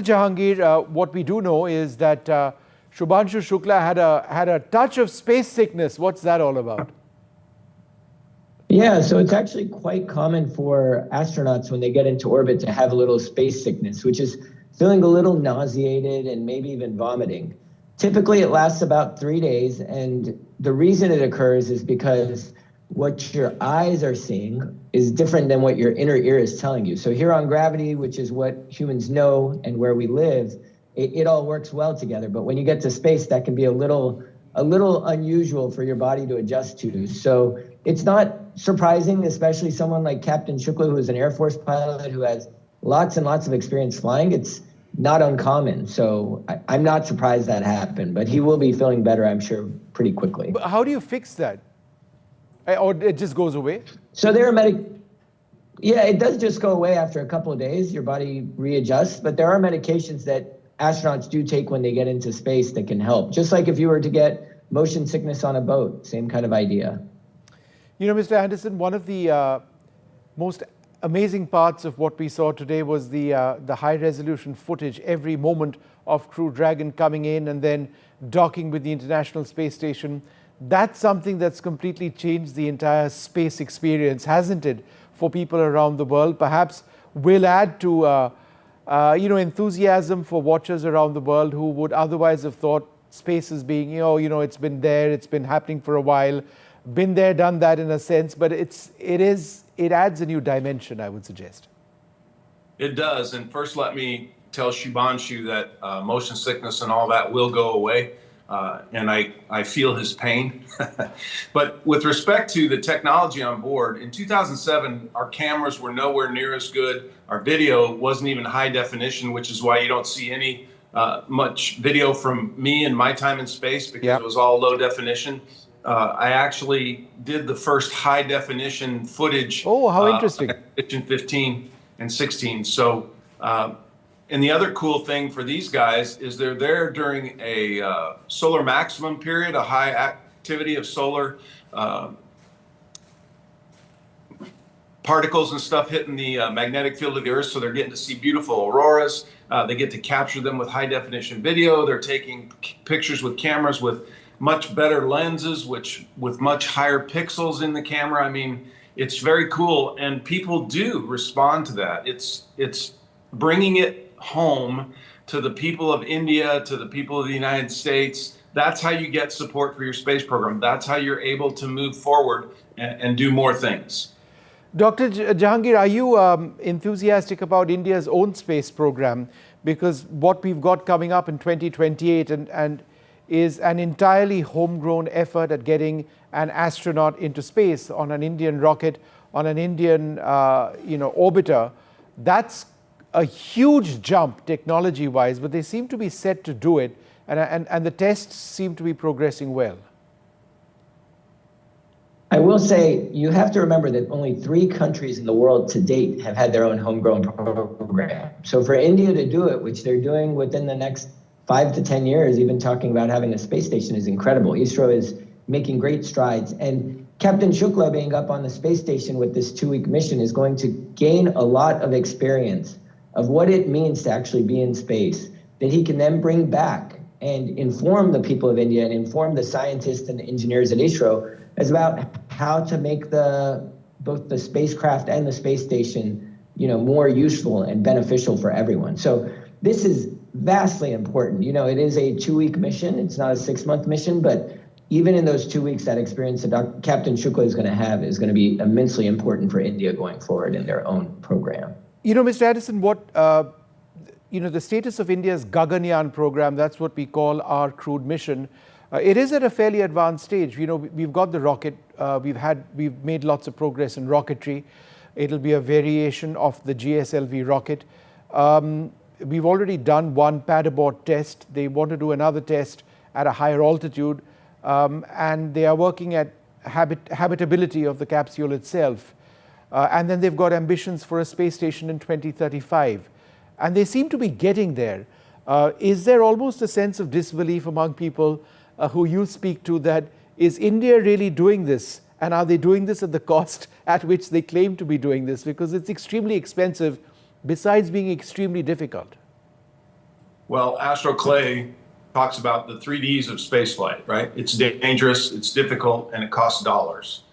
Jahangir, what we do know is that Shubhanshu Shukla had a touch of space sickness. What's that all about? Yeah, so it's actually quite common for astronauts when they get into orbit to have a little space sickness, which is feeling a little nauseated and maybe even vomiting. Typically, it lasts about 3 days, and the reason it occurs is because what your eyes are seeing is different than what your inner ear is telling you. So here on Gravity, which is what humans know and where we live, it all works well together. But when you get to space, that can be a little unusual for your body to adjust to. So it's not surprising, especially someone like Captain Shukla, who is an Air Force pilot who has lots and lots of experience flying. It's not uncommon. So I'm not surprised that happened, but he will be feeling better, I'm sure, pretty quickly. But how do you fix that? Or it just goes away? So there are Yeah, it does just go away after a couple of days. Your body readjusts, but there are medications that astronauts do take when they get into space that can help. Just like if you were to get motion sickness on a boat, same kind of idea. You know, Mr. Anderson, one of the most amazing parts of what we saw today was the high-resolution footage, every moment of Crew Dragon coming in and then docking with the International Space Station. That's something that's completely changed the entire space experience, hasn't it, for people around the world? Perhaps will add to enthusiasm for watchers around the world who would otherwise have thought space as being, it's been there, it's been happening for a while, been there, done that in a sense, but it adds a new dimension, I would suggest. It does. And first, let me tell Shubhanshu that motion sickness and all that will go away. And I feel his pain. But with respect to the technology on board, in 2007, our cameras were nowhere near as good. Our video wasn't even high definition, which is why you don't see any much video from me in my time in space, because it was all low definition. I actually did the first high definition footage. Oh, how interesting. In 15 and 16. So, and the other cool thing for these guys is they're there during a solar maximum period, a high activity of solar particles and stuff hitting the magnetic field of the Earth. So they're getting to see beautiful auroras. They get to capture them with high definition video. They're taking pictures with cameras with much better lenses, with much higher pixels in the camera. I mean, it's very cool, and people do respond to that. It's bringing it home to the people of India, to the people of the United States. That's how you get support for your space program. That's how you're able to move forward and do more things. Dr. Jahangir, are you enthusiastic about India's own space program? Because what we've got coming up in 2028 and is an entirely homegrown effort at getting an astronaut into space on an Indian rocket, on an Indian orbiter. That's a huge jump technology-wise, but they seem to be set to do it, and the tests seem to be progressing well. I will say, you have to remember that only 3 countries in the world to date have had their own homegrown program. So for India to do it, which they're doing within the next 5 to 10 years, even talking about having a space station, is incredible. ISRO is making great strides. And Captain Shukla being up on the space station with this 2-week mission is going to gain a lot of experience of what it means to actually be in space, that he can then bring back and inform the people of India and inform the scientists and the engineers at ISRO as about how to make both the spacecraft and the space station, more useful and beneficial for everyone. So this is vastly important. It is a 2-week mission. It's not a 6-month mission, but even in those 2 weeks, that experience that Captain Shukla is going to have is going to be immensely important for India going forward in their own program. Mr. Anderson, the status of India's Gaganyaan program, that's what we call our crewed mission. It is at a fairly advanced stage. We've got the rocket. We've made lots of progress in rocketry. It'll be a variation of the GSLV rocket. We've already done one pad abort test. They want to do another test at a higher altitude, and they are working at habitability of the capsule itself. And then they've got ambitions for a space station in 2035. And they seem to be getting there. Is there almost a sense of disbelief among people who you speak to that, is India really doing this? And are they doing this at the cost at which they claim to be doing this? Because it's extremely expensive, besides being extremely difficult. Well, Astro Clay talks about the 3 Ds of spaceflight, right? It's dangerous, it's difficult, and it costs dollars.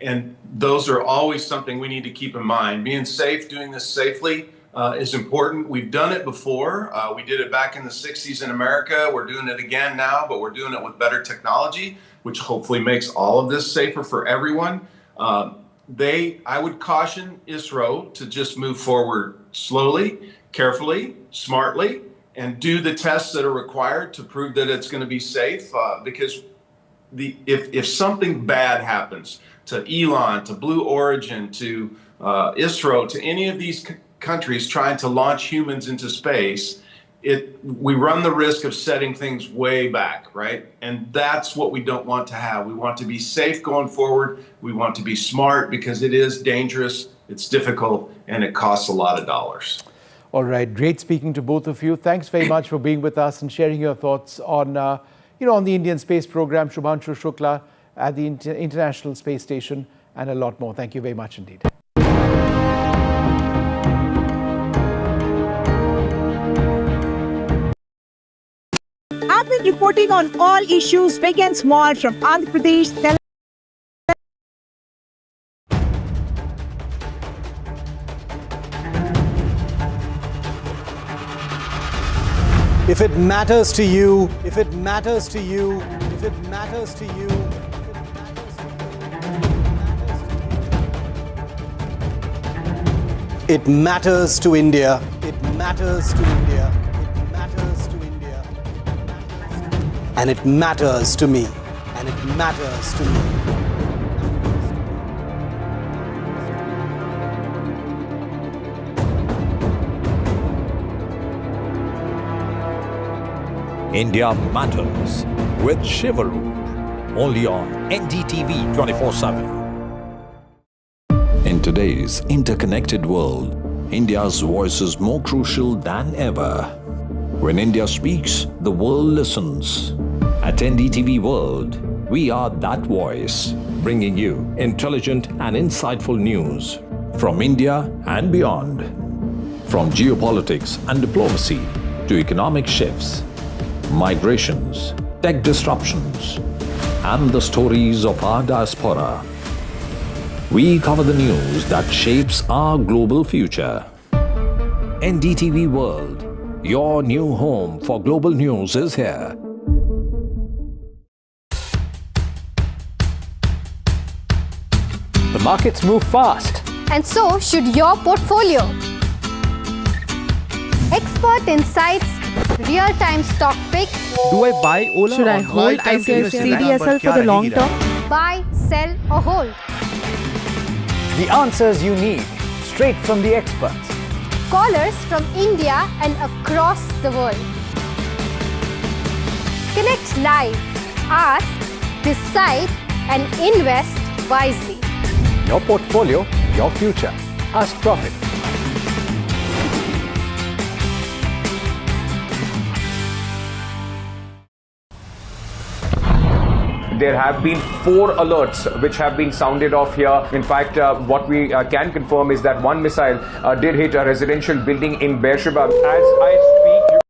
And those are always something we need to keep in mind. Being safe, doing this safely is important. We've done it before. We did it back in the 60s in America. We're doing it again now, but we're doing it with better technology, which hopefully makes all of this safer for everyone. I would caution ISRO to just move forward slowly, carefully, smartly, and do the tests that are required to prove that it's going to be safe. Because if something bad happens to Elon, to Blue Origin, to ISRO, to any of these countries trying to launch humans into space, we run the risk of setting things way back, right? And that's what we don't want to have. We want to be safe going forward. We want to be smart because it is dangerous, it's difficult, and it costs a lot of dollars. All right, great speaking to both of you. Thanks very much for being with us and sharing your thoughts on, on the Indian space program, Shubhanshu Shukla at the International Space Station, and a lot more. Thank you very much indeed. I've been reporting on all issues, big and small, from Andhra Pradesh, If it matters to you, if it matters to you, if it matters to you, it matters to India. It matters to India. It matters to India. And it matters to me. And it matters to me. India Matters with Shivaru, only on NDTV 24/7. In today's interconnected world, India's voice is more crucial than ever. When India speaks, the world listens. At NDTV World, we are that voice, bringing you intelligent and insightful news from India and beyond. From geopolitics and diplomacy to economic shifts, migrations, tech disruptions, and the stories of our diaspora. We cover the news that shapes our global future. NDTV World, your new home for global news, is here. The markets move fast. And so should your portfolio. Expert insights, real-time stock picks. Do I buy Ola? Should I hold CDSL for the long term? Buy, sell or hold. The answers you need, straight from the experts. Callers from India and across the world. Connect live, ask, decide and invest wisely. Your portfolio, your future. Ask Profit. There have been 4 alerts which have been sounded off here. In fact, what we can confirm is that one missile did hit a residential building in Beersheba. As I speak,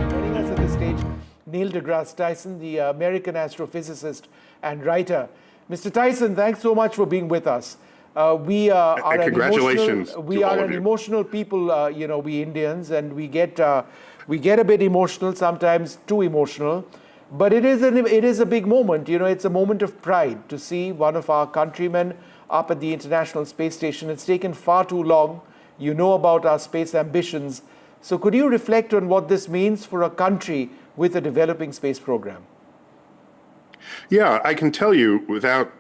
Joining us at this stage, Neil deGrasse Tyson, the American astrophysicist and writer. Mr. Tyson, thanks so much for being with us. We are congratulations. We are an emotional people, we Indians, and we get a bit emotional, sometimes too emotional. But it is a big moment. It's a moment of pride to see one of our countrymen up at the International Space Station. It's taken far too long. You know about our space ambitions. So could you reflect on what this means for a country with a developing space program? Yeah, I can tell you without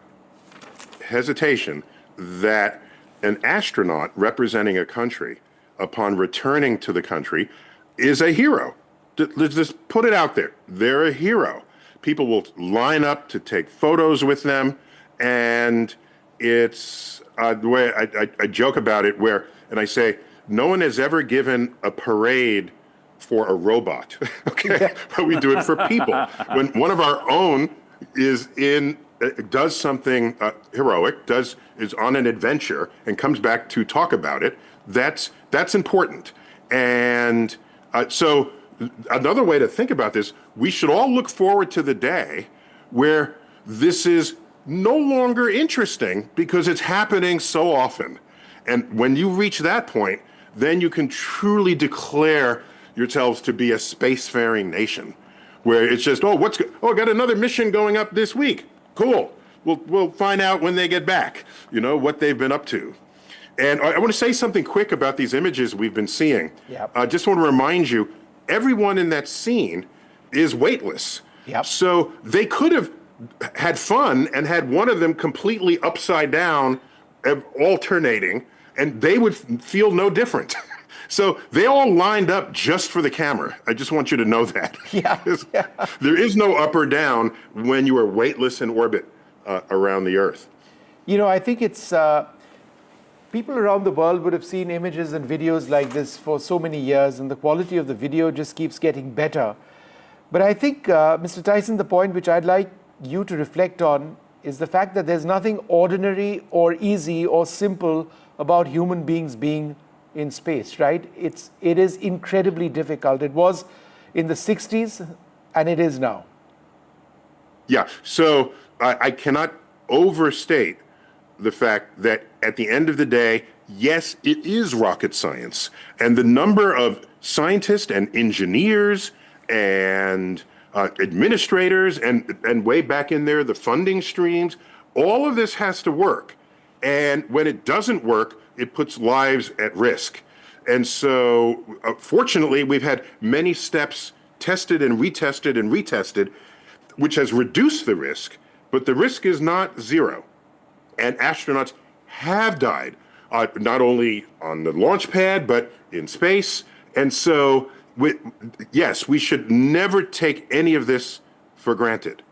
hesitation that an astronaut representing a country, upon returning to the country, is a hero. Let's just put it out there. They're a hero. People will line up to take photos with them, and it's the way I joke about it, and I say, no one has ever given a parade for a robot, okay? But we do it for people. When one of our own does something heroic, is on an adventure, and comes back to talk about it, that's important. And so another way to think about this, we should all look forward to the day where this is no longer interesting because it's happening so often. And when you reach that point, then you can truly declare yourselves to be a spacefaring nation, where it's just, I got another mission going up this week. Cool. We'll find out when they get back, what they've been up to. And I want to say something quick about these images we've been seeing. Yep. I just want to remind you, everyone in that scene is weightless. Yep. So they could have had fun and had one of them completely upside down, alternating, and they would feel no different. So they all lined up just for the camera. I just want you to know that. Yeah. There is no up or down when you are weightless in orbit around the Earth. You know, I think it's people around the world would have seen images and videos like this for so many years, and the quality of the video just keeps getting better. But I think, Mr. Tyson, the point which I'd like you to reflect on is the fact that there's nothing ordinary or easy or simple about human beings being in space, right? It is incredibly difficult. It was in the 60s, and it is now. Yeah, so I cannot overstate the fact that at the end of the day, yes, it is rocket science. And the number of scientists and engineers and administrators and way back in there, the funding streams, all of this has to work. And when it doesn't work, it puts lives at risk. And so, fortunately, we've had many steps tested and retested, which has reduced the risk, but the risk is not zero. And astronauts have died, not only on the launch pad, but in space. And so, yes, we should never take any of this for granted.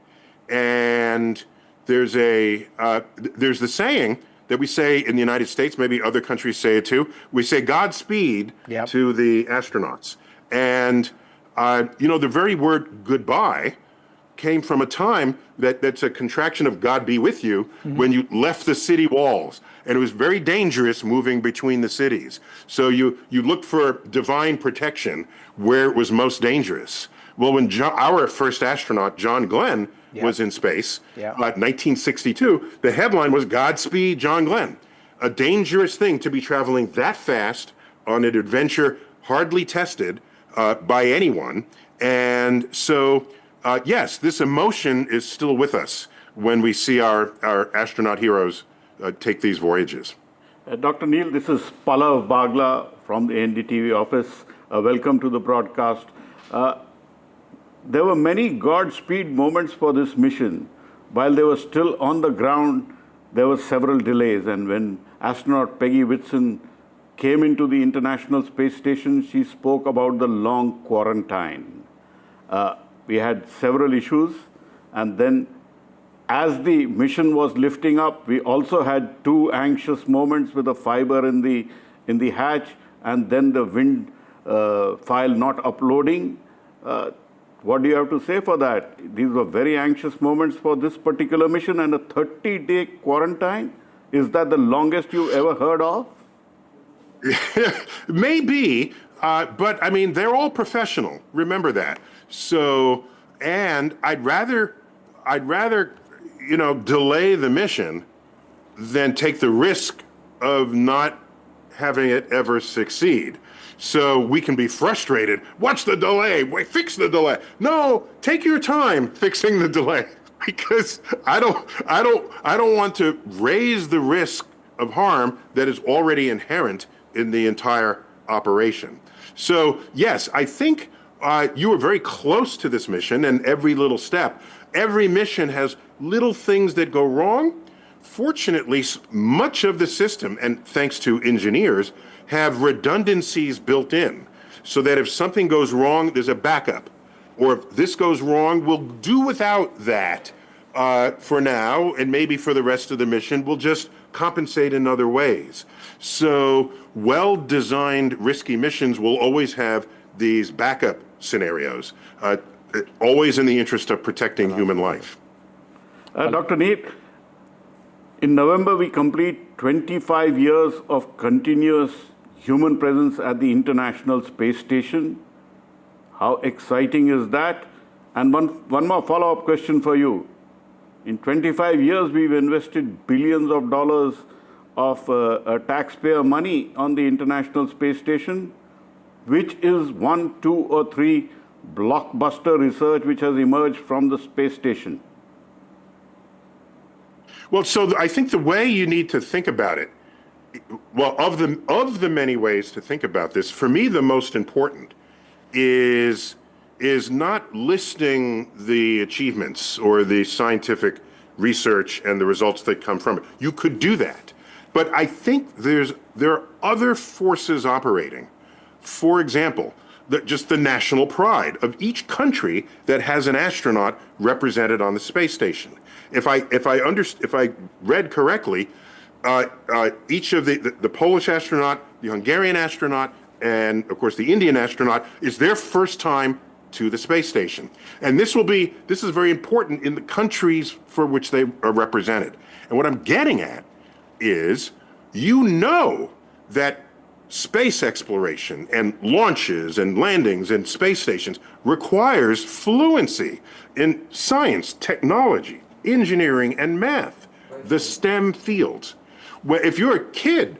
And there's the saying that we say in the United States, maybe other countries say it too. We say Godspeed to the astronauts. And, the very word goodbye came from a time that's a contraction of God be with you when you left the city walls. And it was very dangerous moving between the cities. So you looked for divine protection where it was most dangerous. Well, when our first astronaut, John Glenn, was in space, 1962, the headline was Godspeed, John Glenn. A dangerous thing to be traveling that fast on an adventure hardly tested by anyone. And so, yes, this emotion is still with us when we see our astronaut heroes take these voyages. Dr. Neil, this is Pallav Bagla from the NDTV office. Welcome to the broadcast. There were many Godspeed moments for this mission. While they were still on the ground, there were several delays. And when astronaut Peggy Whitson came into the International Space Station, she spoke about the long quarantine. We had several issues. And then as the mission was lifting up, we also had two anxious moments with a fiber in the hatch and then the wind file not uploading. What do you have to say for that? These were very anxious moments for this particular mission, and a 30-day quarantine? Is that the longest you've ever heard of? Maybe, but I mean, they're all professional. Remember that. So, and I'd rather, delay the mission than take the risk of not having it ever succeed. So we can be frustrated. What's the delay? Wait, fix the delay. No, take your time fixing the delay, because I don't want to raise the risk of harm that is already inherent in the entire operation. So yes, I think you were very close to this mission, and every little step. Every mission has little things that go wrong. Fortunately, much of the system, and thanks to engineers, have redundancies built in, so that if something goes wrong, there's a backup. Or if this goes wrong, we'll do without that for now, and maybe for the rest of the mission, we'll just compensate in other ways. So well-designed, risky missions will always have these backup scenarios, always in the interest of protecting human life. Dr. Neil, in November, we complete 25 years of continuous human presence at the International Space Station. How exciting is that? And one more follow-up question for you. In 25 years, we've invested billions of dollars of taxpayer money on the International Space Station. Which is 1, 2, or 3 blockbuster research which has emerged from the space station? Well, so I think the way you need to think about it, well, of the many ways to think about this, for me the most important is not listing the achievements or the scientific research and the results that come from it. You could do that. But I think there are other forces operating. For example, just the national pride of each country that has an astronaut represented on the space station. If I read correctly, each of the Polish astronaut, the Hungarian astronaut, and of course the Indian astronaut is their first time to the space station. And this is very important in the countries for which they are represented. And what I'm getting at is, that space exploration and launches and landings and space stations requires fluency in science, technology, engineering, and math, the STEM fields. If you're a kid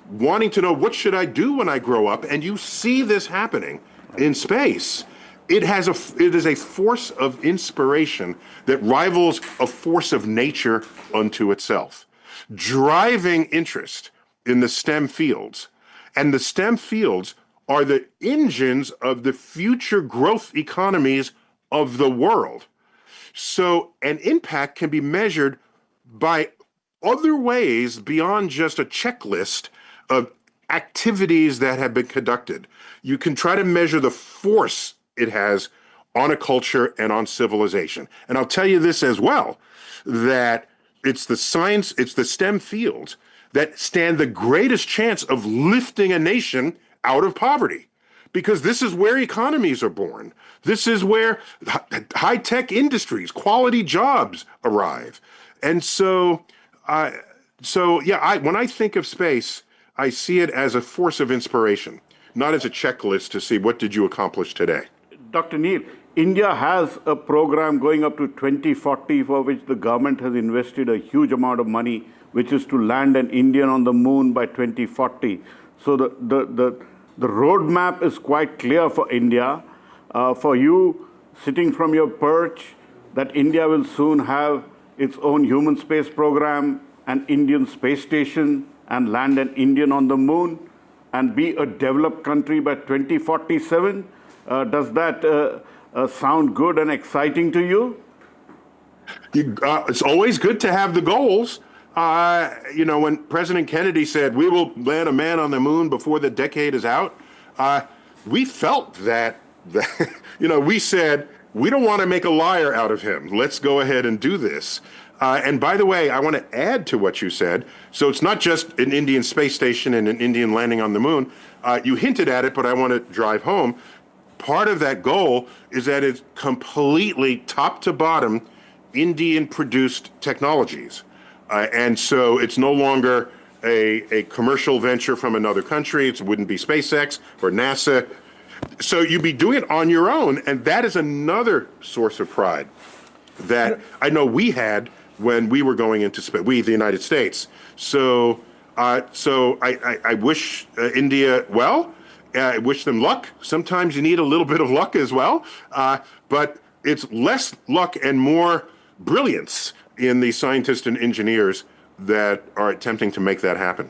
wanting to know what should I do when I grow up, and you see this happening in space, it is a force of inspiration that rivals a force of nature unto itself, driving interest in the STEM fields. And the STEM fields are the engines of the future growth economies of the world. So an impact can be measured by other ways beyond just a checklist of activities that have been conducted. You can try to measure the force it has on a culture and on civilization. And I'll tell you this as well, that it's the STEM fields that stand the greatest chance of lifting a nation out of poverty, because this is where economies are born. This is where high-tech industries, quality jobs arrive. And when I think of space, I see it as a force of inspiration, not as a checklist to see what did you accomplish today. Dr. Neil, India has a program going up to 2040 for which the government has invested a huge amount of money, which is to land an Indian on the moon by 2040. So the roadmap is quite clear for India. For you, sitting from your perch, that India will soon have its own human space program, an Indian space station, and land an Indian on the moon, and be a developed country by 2047. Does that sound good and exciting to you? It's always good to have the goals. When President Kennedy said, we will land a man on the moon before the decade is out, we felt that we said, we don't want to make a liar out of him. Let's go ahead and do this. And by the way, I want to add to what you said. So it's not just an Indian space station and an Indian landing on the moon. You hinted at it, but I want to drive home. Part of that goal is that it's completely top to bottom Indian-produced technologies. And so it's no longer a commercial venture from another country. It wouldn't be SpaceX or NASA. So you'd be doing it on your own, and that is another source of pride that I know we had when we were going into space, the United States. So I wish India well. I wish them luck. Sometimes you need a little bit of luck as well, but it's less luck and more brilliance in the scientists and engineers that are attempting to make that happen.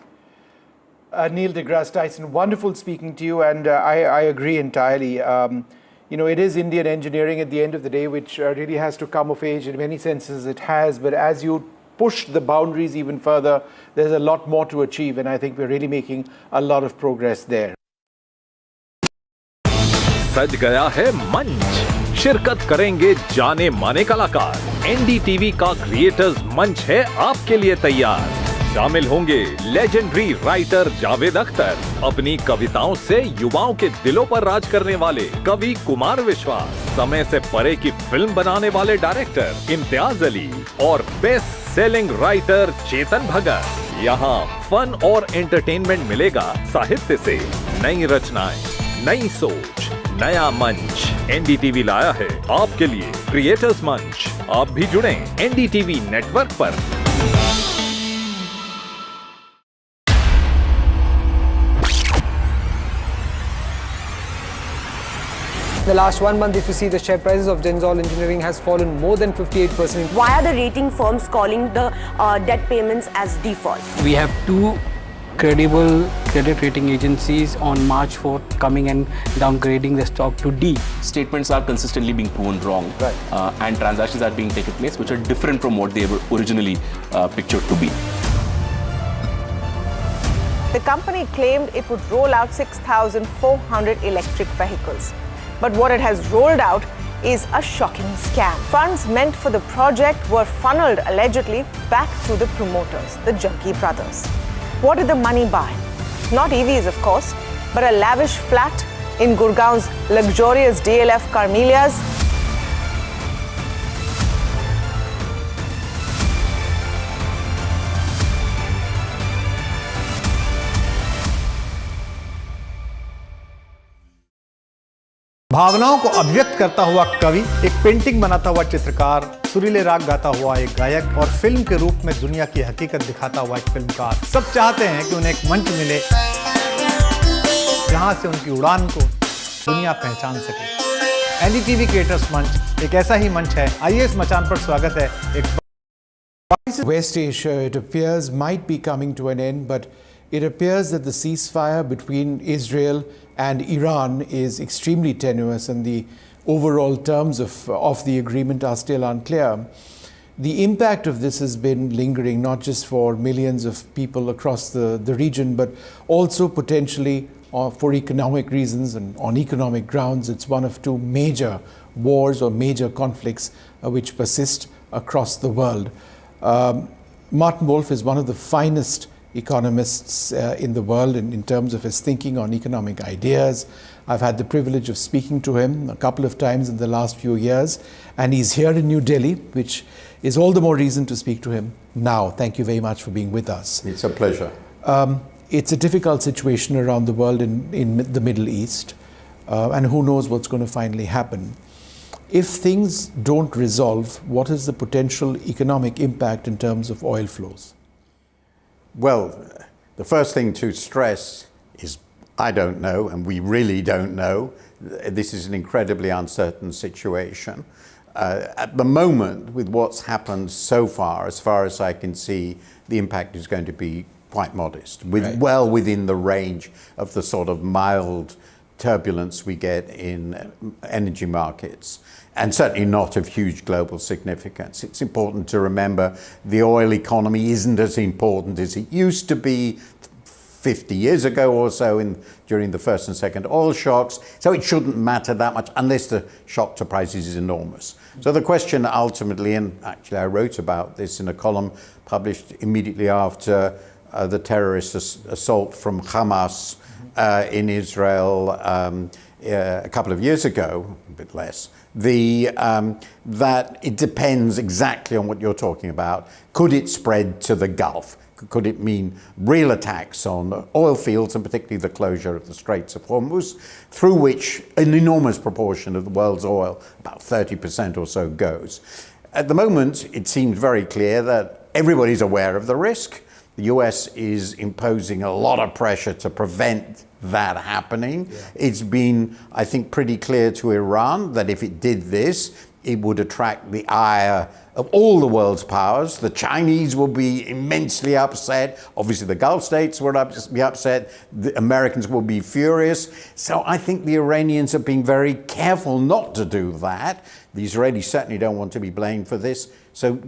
Neil deGrasse Tyson, wonderful speaking to you, and I agree entirely. It is Indian engineering at the end of the day, which really has to come of age. In many senses it has, but as you push the boundaries even further, there's a lot more to achieve, and I think we're really making a lot of progress there. सज गया है मंच, शिरकत करेंगे जाने माने कलाकार। NDTV का क्रिएटर्स मंच है आपके लिए तैयार। शामिल होंगे लेजेंडरी राइटर जावेद अख्तर, अपनी कविताओं से युवाओं के दिलों पर राज करने वाले कवि कुमार विश्वास, समय से परे की फिल्म बनाने वाले डायरेक्टर इम्तियाज अली और best selling writer Chetan Bhagat. यहाँ फन और एंटरटेनमेंट मिलेगा, साहित्य से नई रचनाएं, नई सोच, नया मंच। NDTV लाया है आपके लिए क्रिएटर्स मंच। आप भी जुड़ें NDTV नेटवर्क पर। The last 1 month, if you see, the share prices of Denzol Engineering has fallen more than 58%. Why are the rating firms calling the debt payments as default? We have two credible credit rating agencies on March 4th coming and downgrading the stock to D. Statements are consistently being proven wrong, and transactions are being taken place which are different from what they were originally pictured to be. The company claimed it would roll out 6,400 electric vehicles. But what it has rolled out is a shocking scam. Funds meant for the project were funneled allegedly back to the promoters, the Junkie brothers. What did the money buy? Not EVs, of course, but a lavish flat in Gurgaon's luxurious DLF Carmelias. भावनाओं को अभिव्यक्त करता हुआ कवि, एक painting बनाता हुआ चित्रकार, सुरीले राग गाता हुआ एक गायक और फिल्म के रूप में दुनिया की हकीकत दिखाता हुआ एक फिल्मकार। सब चाहते हैं कि उन्हें एक मंच मिले जहां से उनकी उड़ान को दुनिया पहचान सके। एनडीटीवी क्रिएटर्स मंच एक ऐसा ही मंच है। आइए इस मचान पर स्वागत है। West Asia, it appears, might be coming to an end, but it appears that the ceasefire between Israel and Iran is extremely tenuous and the overall terms of the agreement are still unclear. The impact of this has been lingering not just for millions of people across the region, but also potentially for economic reasons and on economic grounds. It's one of two major wars or major conflicts which persist across the world. Martin Wolf is one of the finest economists in the world in terms of his thinking on economic ideas. I've had the privilege of speaking to him a couple of times in the last few years, and he's here in New Delhi, which is all the more reason to speak to him now. Thank you very much for being with us. It's a pleasure. It's a difficult situation around the world in the Middle East, and who knows what's going to finally happen. If things don't resolve, what is the potential economic impact in terms of oil flows? Well, the first thing to stress is I don't know, and we really don't know. This is an incredibly uncertain situation. At the moment, with what's happened so far as I can see, the impact is going to be quite modest, well within the range of the sort of mild turbulence we get in energy markets, and certainly not of huge global significance. It's important to remember the oil economy isn't as important as it used to be 50 years ago or so during the first and second oil shocks, so it shouldn't matter that much unless the shock to prices is enormous. So the question ultimately, and actually I wrote about this in a column published immediately after the terrorist assault from Hamas in Israel a couple of years ago, a bit less, that it depends exactly on what you're talking about. Could it spread to the Gulf? Could it mean real attacks on oil fields, and particularly the closure of the Straits of Hormuz, through which an enormous proportion of the world's oil, about 30% or so, goes? At the moment, it seems very clear that everybody's aware of the risk. The US is imposing a lot of pressure to prevent that happening. Yeah. It's been, I think, pretty clear to Iran that if it did this, it would attract the ire of all the world's powers. The Chinese will be immensely upset. Obviously, the Gulf states will be upset. The Americans will be furious. So I think the Iranians are being very careful not to do that. The Israelis certainly don't want to be blamed for this. So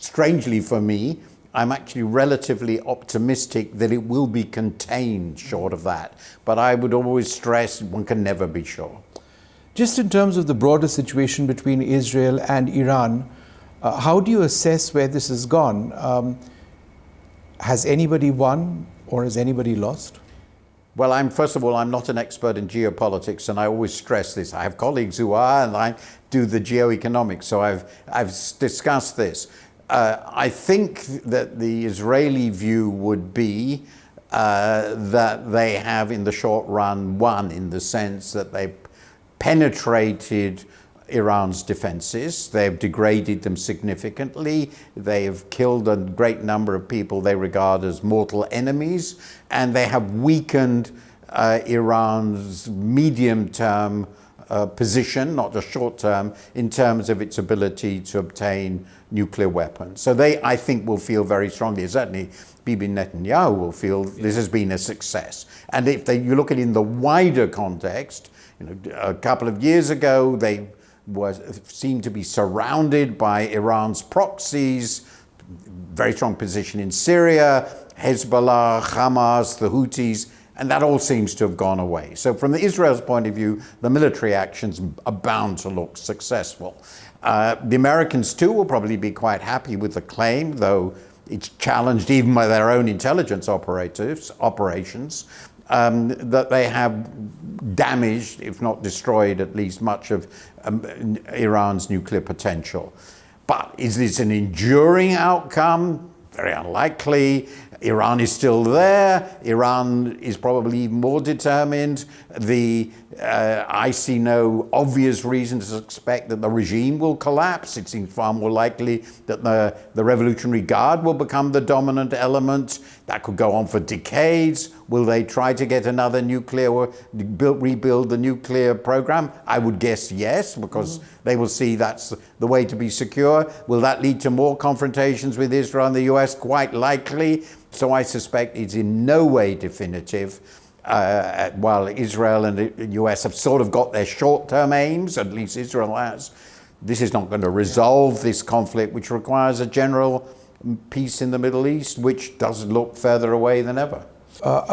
strangely for me, I'm actually relatively optimistic that it will be contained short of that. But I would always stress one can never be sure. Just in terms of the broader situation between Israel and Iran, how do you assess where this has gone? Has anybody won or has anybody lost? Well, first of all, I'm not an expert in geopolitics, and I always stress this. I have colleagues who are, and I do the geoeconomics, so I've discussed this. I think that the Israeli view would be that they have, in the short run, won in the sense that they penetrated Iran's defenses. They've degraded them significantly. They have killed a great number of people they regard as mortal enemies, and they have weakened Iran's medium-term position, not just short-term, in terms of its ability to obtain nuclear weapons. So they, I think, will feel very strongly, certainly Bibi Netanyahu will feel this has been a success. And if you look at it in the wider context, a couple of years ago, they seemed to be surrounded by Iran's proxies, very strong position in Syria, Hezbollah, Hamas, the Houthis, and that all seems to have gone away. So from Israel's point of view, the military actions are bound to look successful. The Americans too will probably be quite happy with the claim, though it's challenged even by their own intelligence operations, that they have damaged, if not destroyed, at least much of Iran's nuclear potential. But is this an enduring outcome? Very unlikely. Iran is still there. Iran is probably even more determined. I see no obvious reason to suspect that the regime will collapse. It seems far more likely that the Revolutionary Guard will become the dominant element. That could go on for decades. Will they try to get another rebuild the nuclear program? I would guess yes, because they will see that's the way to be secure. Will that lead to more confrontations with Israel and the US? Quite likely. So I suspect it's in no way definitive. While Israel and the US have sort of got their short-term aims, at least Israel has, this is not going to resolve this conflict, which requires a general peace in the Middle East, which does look further away than ever.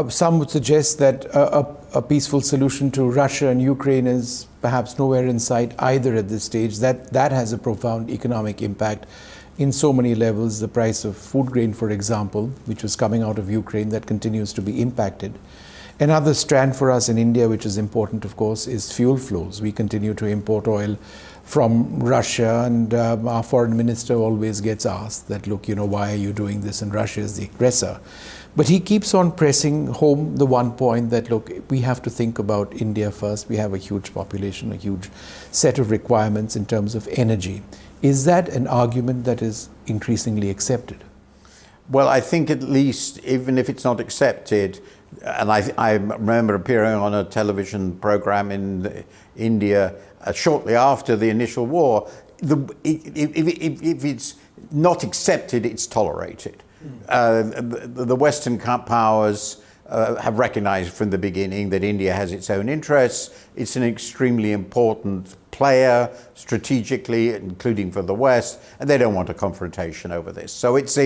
Some would suggest that a peaceful solution to Russia and Ukraine is perhaps nowhere in sight either at this stage. That has a profound economic impact in so many levels. The price of food grain, for example, which was coming out of Ukraine, that continues to be impacted. Another strand for us in India, which is important, of course, is fuel flows. We continue to import oil from Russia, and our foreign minister always gets asked that, look, why are you doing this? And Russia is the aggressor. But he keeps on pressing home the one point that, look, we have to think about India first. We have a huge population, a huge set of requirements in terms of energy. Is that an argument that is increasingly accepted? Well, I think at least, even if it's not accepted, and I remember appearing on a television program in India shortly after the initial war, if it's not accepted, it's tolerated. The Western powers have recognized from the beginning that India has its own interests. It's an extremely important player strategically, including for the West, and they don't want a confrontation over this. So it's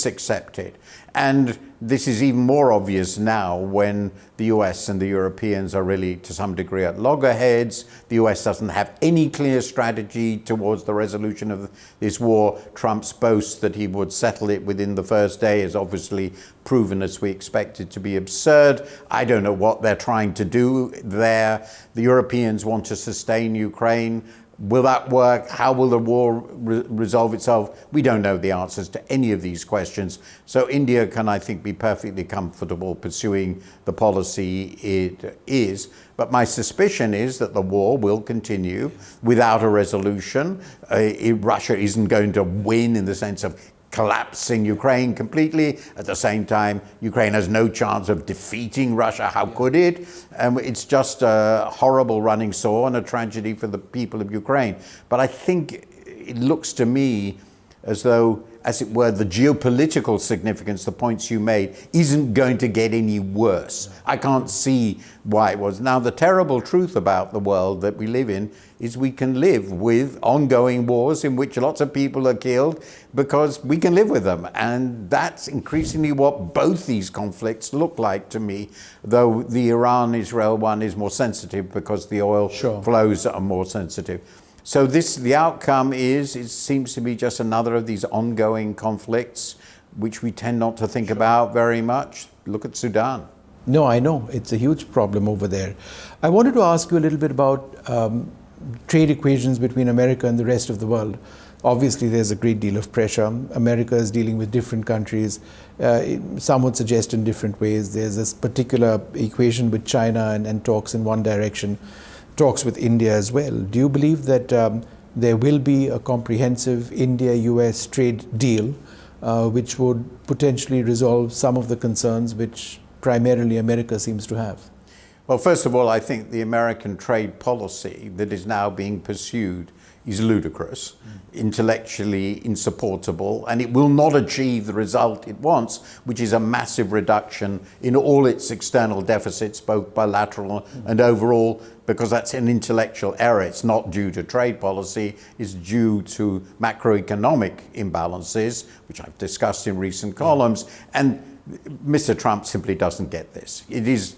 accepted. And this is even more obvious now when the US and the Europeans are really, to some degree, at loggerheads. The US doesn't have any clear strategy towards the resolution of this war. Trump's boast that he would settle it within the first day is obviously proven, as we expected, to be absurd. I don't know what they're trying to do there. The Europeans want to sustain Ukraine. Will that work? How will the war resolve itself? We don't know the answers to any of these questions. So India can, I think, be perfectly comfortable pursuing the policy it is. But my suspicion is that the war will continue without a resolution. Russia isn't going to win in the sense of collapsing Ukraine completely. At the same time, Ukraine has no chance of defeating Russia. How could it? It's just a horrible running sore and a tragedy for the people of Ukraine. But I think it looks to me as though, as it were, the geopolitical significance, the points you made, isn't going to get any worse. I can't see why it was. Now, the terrible truth about the world that we live in is we can live with ongoing wars in which lots of people are killed because we can live with them. And that's increasingly what both these conflicts look like to me, though the Iran-Israel one is more sensitive because the oil flows are more sensitive. So the outcome is, it seems to be just another of these ongoing conflicts, which we tend not to think about very much. Look at Sudan. No, I know. It's a huge problem over there. I wanted to ask you a little bit about trade equations between America and the rest of the world. Obviously, there's a great deal of pressure. America is dealing with different countries. Some would suggest in different ways. There's this particular equation with China and talks in one direction. Talks with India as well. Do you believe that there will be a comprehensive India-US trade deal which would potentially resolve some of the concerns which primarily America seems to have? Well, first of all, I think the American trade policy that is now being pursued is ludicrous, intellectually insupportable, and it will not achieve the result it wants, which is a massive reduction in all its external deficits, both bilateral and overall, because that's an intellectual error. It's not due to trade policy, it's due to macroeconomic imbalances, which I've discussed in recent columns. And Mr. Trump simply doesn't get this. It is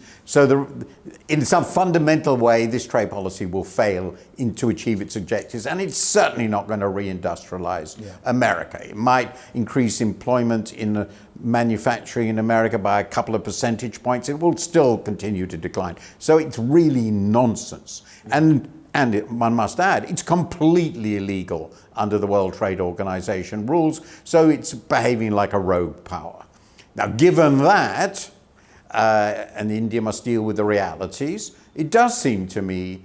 in some fundamental way, this trade policy will fail to achieve its objectives, and it's certainly not going to reindustrialize America. It might increase employment in manufacturing in America by a couple of percentage points. It will still continue to decline. So it's really nonsense. And one must add, it's completely illegal under the World Trade Organization rules, so it's behaving like a rogue power. Now, given that, and India must deal with the realities, it does seem to me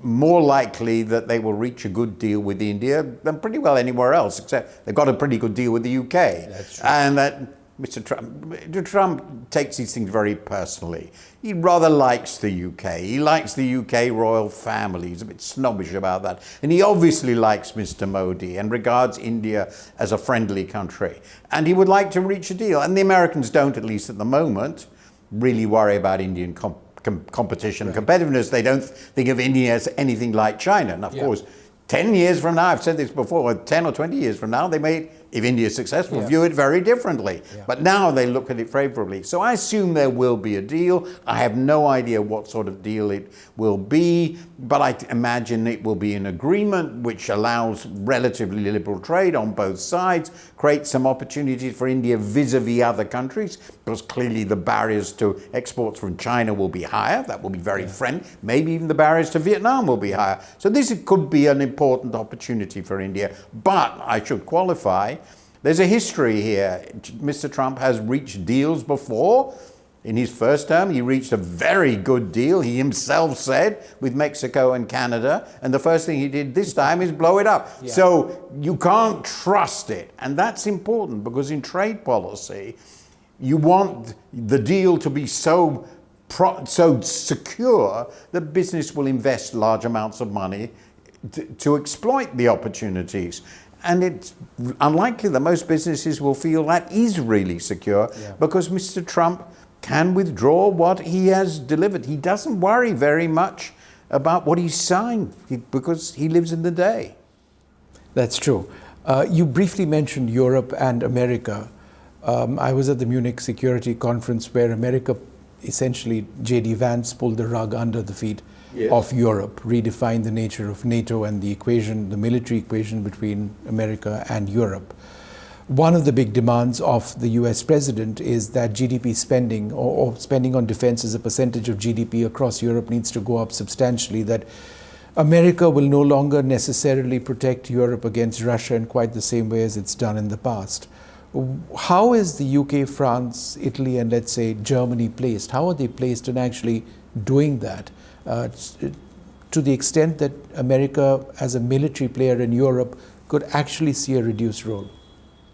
more likely that they will reach a good deal with India than pretty well anywhere else, except they've got a pretty good deal with the UK. That's true. And that Mr. Trump takes these things very personally. He rather likes the UK. He likes the UK royal family. He's a bit snobbish about that. And he obviously likes Mr. Modi and regards India as a friendly country. And he would like to reach a deal. And the Americans don't, at least at the moment, really worry about Indian competition and competitiveness. They don't think of India as anything like China. And of course, 10 years from now, I've said this before, 10 or 20 years from now, they may, if India is successful, view it very differently. But now they look at it favorably. So I assume there will be a deal. I have no idea what sort of deal it will be, but I imagine it will be an agreement which allows relatively liberal trade on both sides, creates some opportunities for India vis-a-vis other countries, because clearly the barriers to exports from China will be higher. That will be very friendly. Maybe even the barriers to Vietnam will be higher. So this could be an important opportunity for India. But I should qualify, there's a history here. Mr. Trump has reached deals before. In his first term, he reached a very good deal, he himself said, with Mexico and Canada. And the first thing he did this time is blow it up. So you can't trust it. And that's important, because in trade policy, you want the deal to be so secure that business will invest large amounts of money to exploit the opportunities. And it's unlikely that most businesses will feel that is really secure, because Mr. Trump can withdraw what he has delivered. He doesn't worry very much about what he's signed because he lives in the day. That's true. You briefly mentioned Europe and America. I was at the Munich Security Conference where America, essentially J.D. Vance, pulled the rug under the feet of Europe, redefined the nature of NATO and the equation, the military equation between America and Europe. One of the big demands of the US president is that GDP spending or spending on defense as a percentage of GDP across Europe needs to go up substantially, that America will no longer necessarily protect Europe against Russia in quite the same way as it's done in the past. How is the UK, France, Italy, and let's say Germany placed? How are they placed in actually doing that? To the extent that America as a military player in Europe could actually see a reduced role?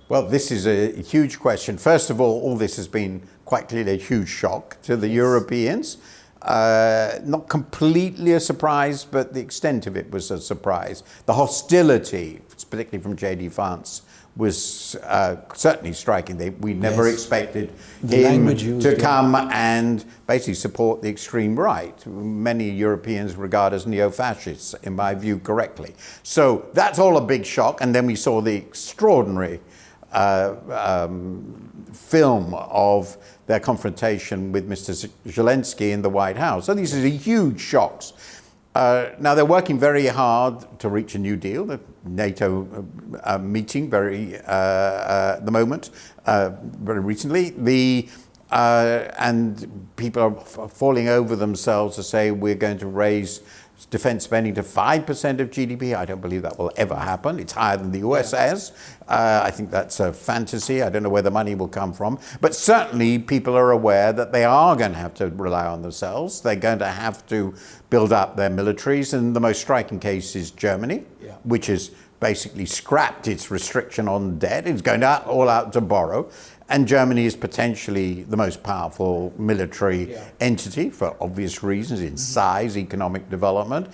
Well, this is a huge question. First of all this has been quite clearly a huge shock to the Europeans. Not completely a surprise, but the extent of it was a surprise. The hostility, particularly from J.D. Vance, was certainly striking. We never expected him to come and basically support the extreme right. Many Europeans regard as neo-fascists, in my view, correctly. So that's all a big shock. And then we saw the extraordinary film of their confrontation with Mr. Zelensky in the White House. So these are huge shocks. Now they're working very hard to reach a new deal. The NATO meeting at the moment, very recently. And people are falling over themselves to say we're going to raise defense spending to 5% of GDP. I don't believe that will ever happen. It's higher than the US has. I think that's a fantasy. I don't know where the money will come from. But certainly people are aware that they are going to have to rely on themselves. They're going to have to build up their militaries. And the most striking case is Germany, which has basically scrapped its restriction on debt. It's going all out to borrow. And Germany is potentially the most powerful military entity for obvious reasons in size, economic development.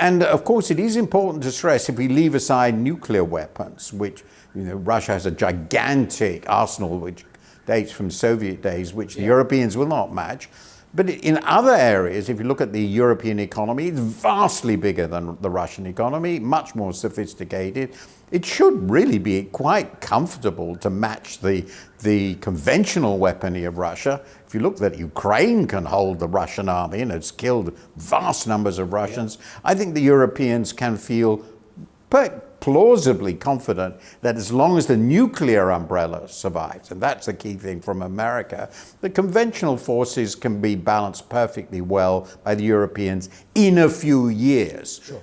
And of course, it is important to stress, if we leave aside nuclear weapons, which Russia has a gigantic arsenal which dates from Soviet days, which the Europeans will not match. But in other areas, if you look at the European economy, it's vastly bigger than the Russian economy, much more sophisticated. It should really be quite comfortable to match the conventional weaponry of Russia. If you look that Ukraine can hold the Russian army and it's killed vast numbers of Russians, I think the Europeans can feel plausibly confident that as long as the nuclear umbrella survives, and that's the key thing from America, the conventional forces can be balanced perfectly well by the Europeans in a few years. Sure.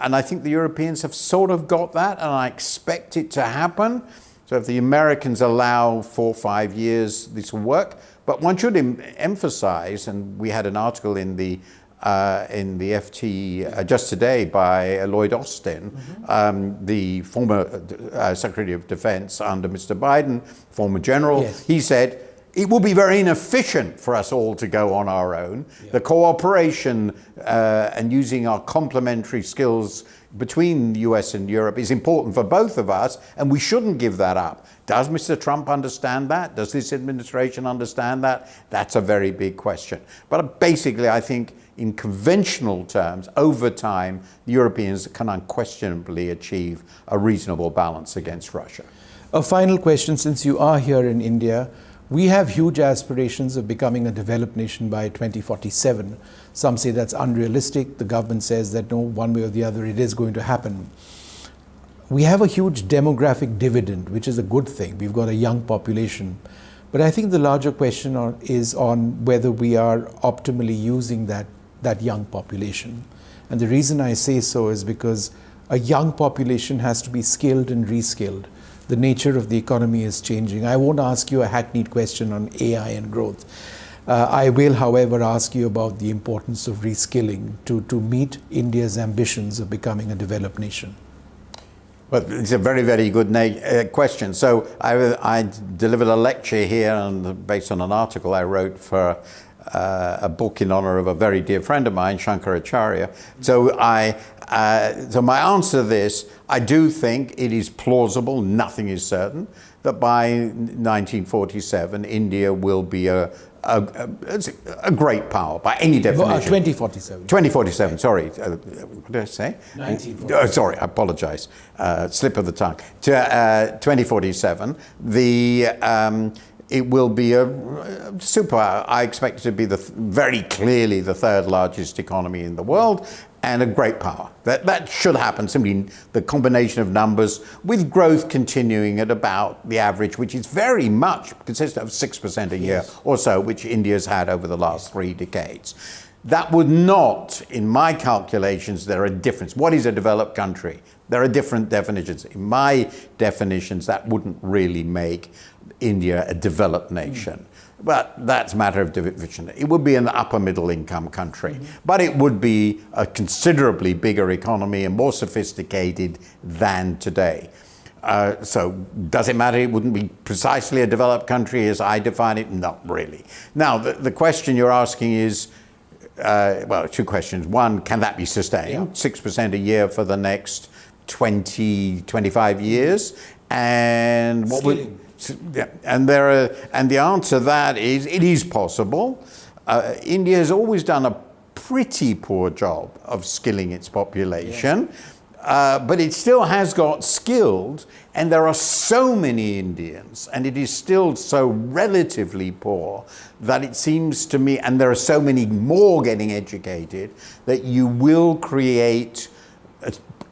And I think the Europeans have sort of got that, and I expect it to happen. So if the Americans allow 4 or 5 years, this will work. But one should emphasize, and we had an article in the FT just today by Lloyd Austin, the former Secretary of Defense under Mr. Biden, former general. Yes. He said, it will be very inefficient for us all to go on our own. Yeah. The cooperation and using our complementary skills between the US and Europe is important for both of us, and we shouldn't give that up. Does Mr. Trump understand that? Does this administration understand that? That's a very big question. But basically, I think in conventional terms, over time, the Europeans can unquestionably achieve a reasonable balance against Russia. A final question, since you are here in India, we have huge aspirations of becoming a developed nation by 2047. Some say that's unrealistic. The government says that no, one way or the other, it is going to happen. We have a huge demographic dividend, which is a good thing. We've got a young population. But I think the larger question is on whether we are optimally using that young population. And the reason I say so is because a young population has to be skilled and reskilled. The nature of the economy is changing. I won't ask you a hackneyed question on AI and growth. I will, however, ask you about the importance of reskilling to meet India's ambitions of becoming a developed nation. Well, it's a very, very good question. So I delivered a lecture here based on an article I wrote for a book in honor of a very dear friend of mine, Shankaracharya. So so my answer to this, I do think it is plausible, nothing is certain, that by 1947 India will be a great power by any definition. 2047. 2047, sorry. What did I say? 1947. Sorry, I apologize. Slip of the tongue. 2047, it will be a superpower. I expect it to be very clearly the third largest economy in the world and a great power. That should happen, simply the combination of numbers with growth continuing at about the average, which is very much consistent of 6% a year or so, which India's had over the last 3 decades. That would not, in my calculations, there are a difference. What is a developed country? There are different definitions. In my definitions, that wouldn't really make India a developed nation. But that's a matter of division. It would be an upper middle income country, but it would be a considerably bigger economy and more sophisticated than today. So does it matter? It wouldn't be precisely a developed country as I define it? Not really. Now, the question you're asking is, well, 2 questions. One, can that be sustained? 6% a year for the next 20, 25 years? And what would... Yeah, and the answer to that is it is possible. India has always done a pretty poor job of skilling its population, but it still has got skilled, and there are so many Indians, and it is still so relatively poor that it seems to me, and there are so many more getting educated, that you will create,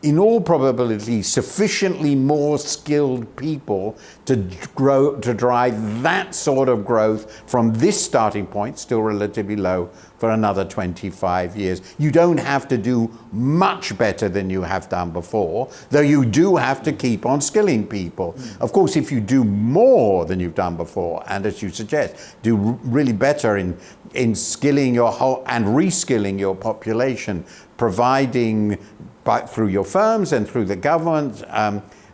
in all probability, sufficiently more skilled people to drive that sort of growth from this starting point, still relatively low, for another 25 years. You don't have to do much better than you have done before, though you do have to keep on skilling people. Of course, if you do more than you've done before, and as you suggest, do really better in skilling your whole and reskilling your population, providing through your firms and through the government,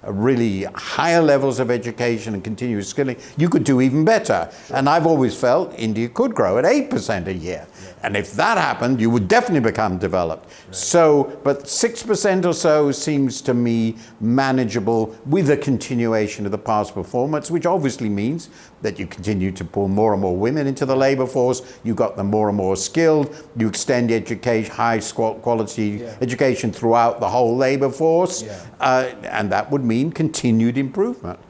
really higher levels of education and continuous skilling, you could do even better. And I've always felt India could grow at 8% a year. And if that happened, you would definitely become developed. So, but 6% or so seems to me manageable with a continuation of the past performance, which obviously means that you continue to pull more and more women into the labor force, you got them more and more skilled, you extend education, high quality education throughout the whole labor force, and that would mean continued improvement.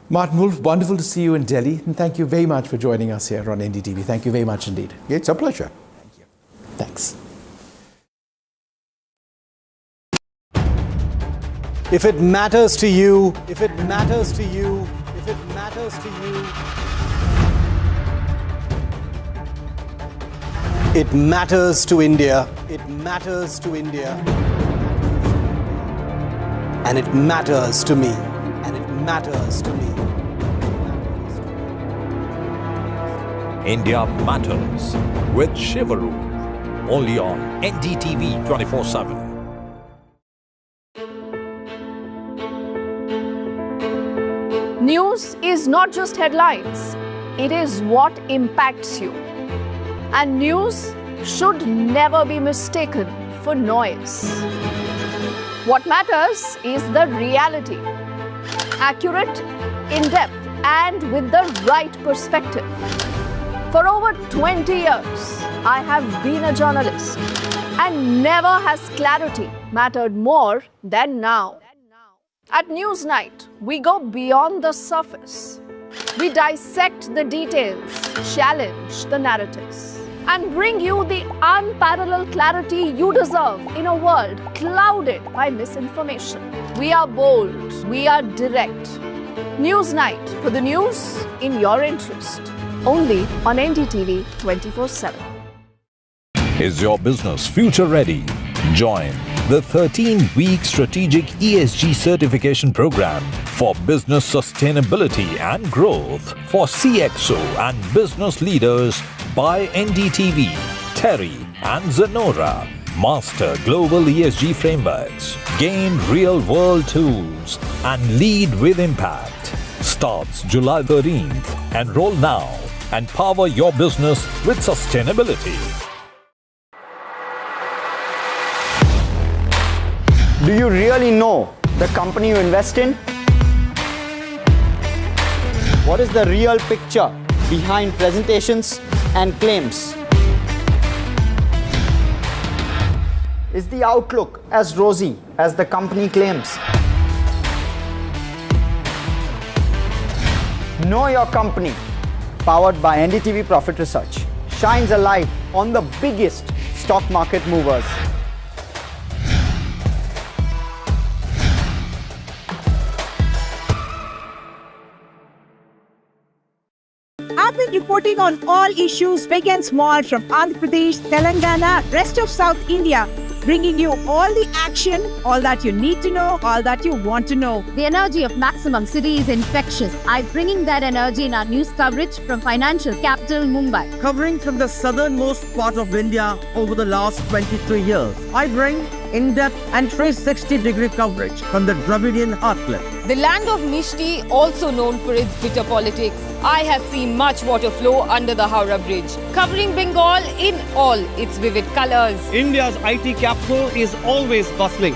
Martin Wolf, wonderful to see you in Delhi, and thank you very much for joining us here on NDTV. Thank you very much indeed. It's a pleasure. Thank you. Thanks. If it matters to you, if it matters to you, if it matters to you, it matters to India. It matters to India. And it matters to me. And it matters to me. India Matters with Shivaru. Only on NDTV 24/7. News is not just headlines, it is what impacts you. And news should never be mistaken for noise. What matters is the reality. Accurate, in-depth, and with the right perspective. For over 20 years, I have been a journalist, and never has clarity mattered more than now. At Newsnight, we go beyond the surface. We dissect the details, challenge the narratives, and bring you the unparalleled clarity you deserve in a world clouded by misinformation. We are bold, we are direct. Newsnight, for the news in your interest. Only on NDTV 24/7. Is your business future ready? Join the 13-week strategic ESG certification program for business sustainability and growth for CXO and business leaders by NDTV, Terry and Zenora. Master global ESG frameworks, gain real-world tools, and lead with impact. Starts July 13th. Enroll now and power your business with sustainability. Do you really know the company you invest in? What is the real picture behind presentations and claims? Is the outlook as rosy as the company claims? Know Your Company, powered by NDTV Profit Research, shines a light on the biggest stock market movers. I've been reporting on all issues big and small from Andhra Pradesh, Telangana, rest of South India, bringing you all the action, all that you need to know, all that you want to know. The energy of maximum city is infectious. I'm bringing that energy in our news coverage from financial capital Mumbai. Covering from the southernmost part of India over the last 23 years, I bring in-depth and 360-degree coverage from the Dravidian heartland. The land of Mishti, also known for its bitter politics. I have seen much water flow under the Howrah Bridge, covering Bengal in all its vivid colors. India's IT capital is always bustling.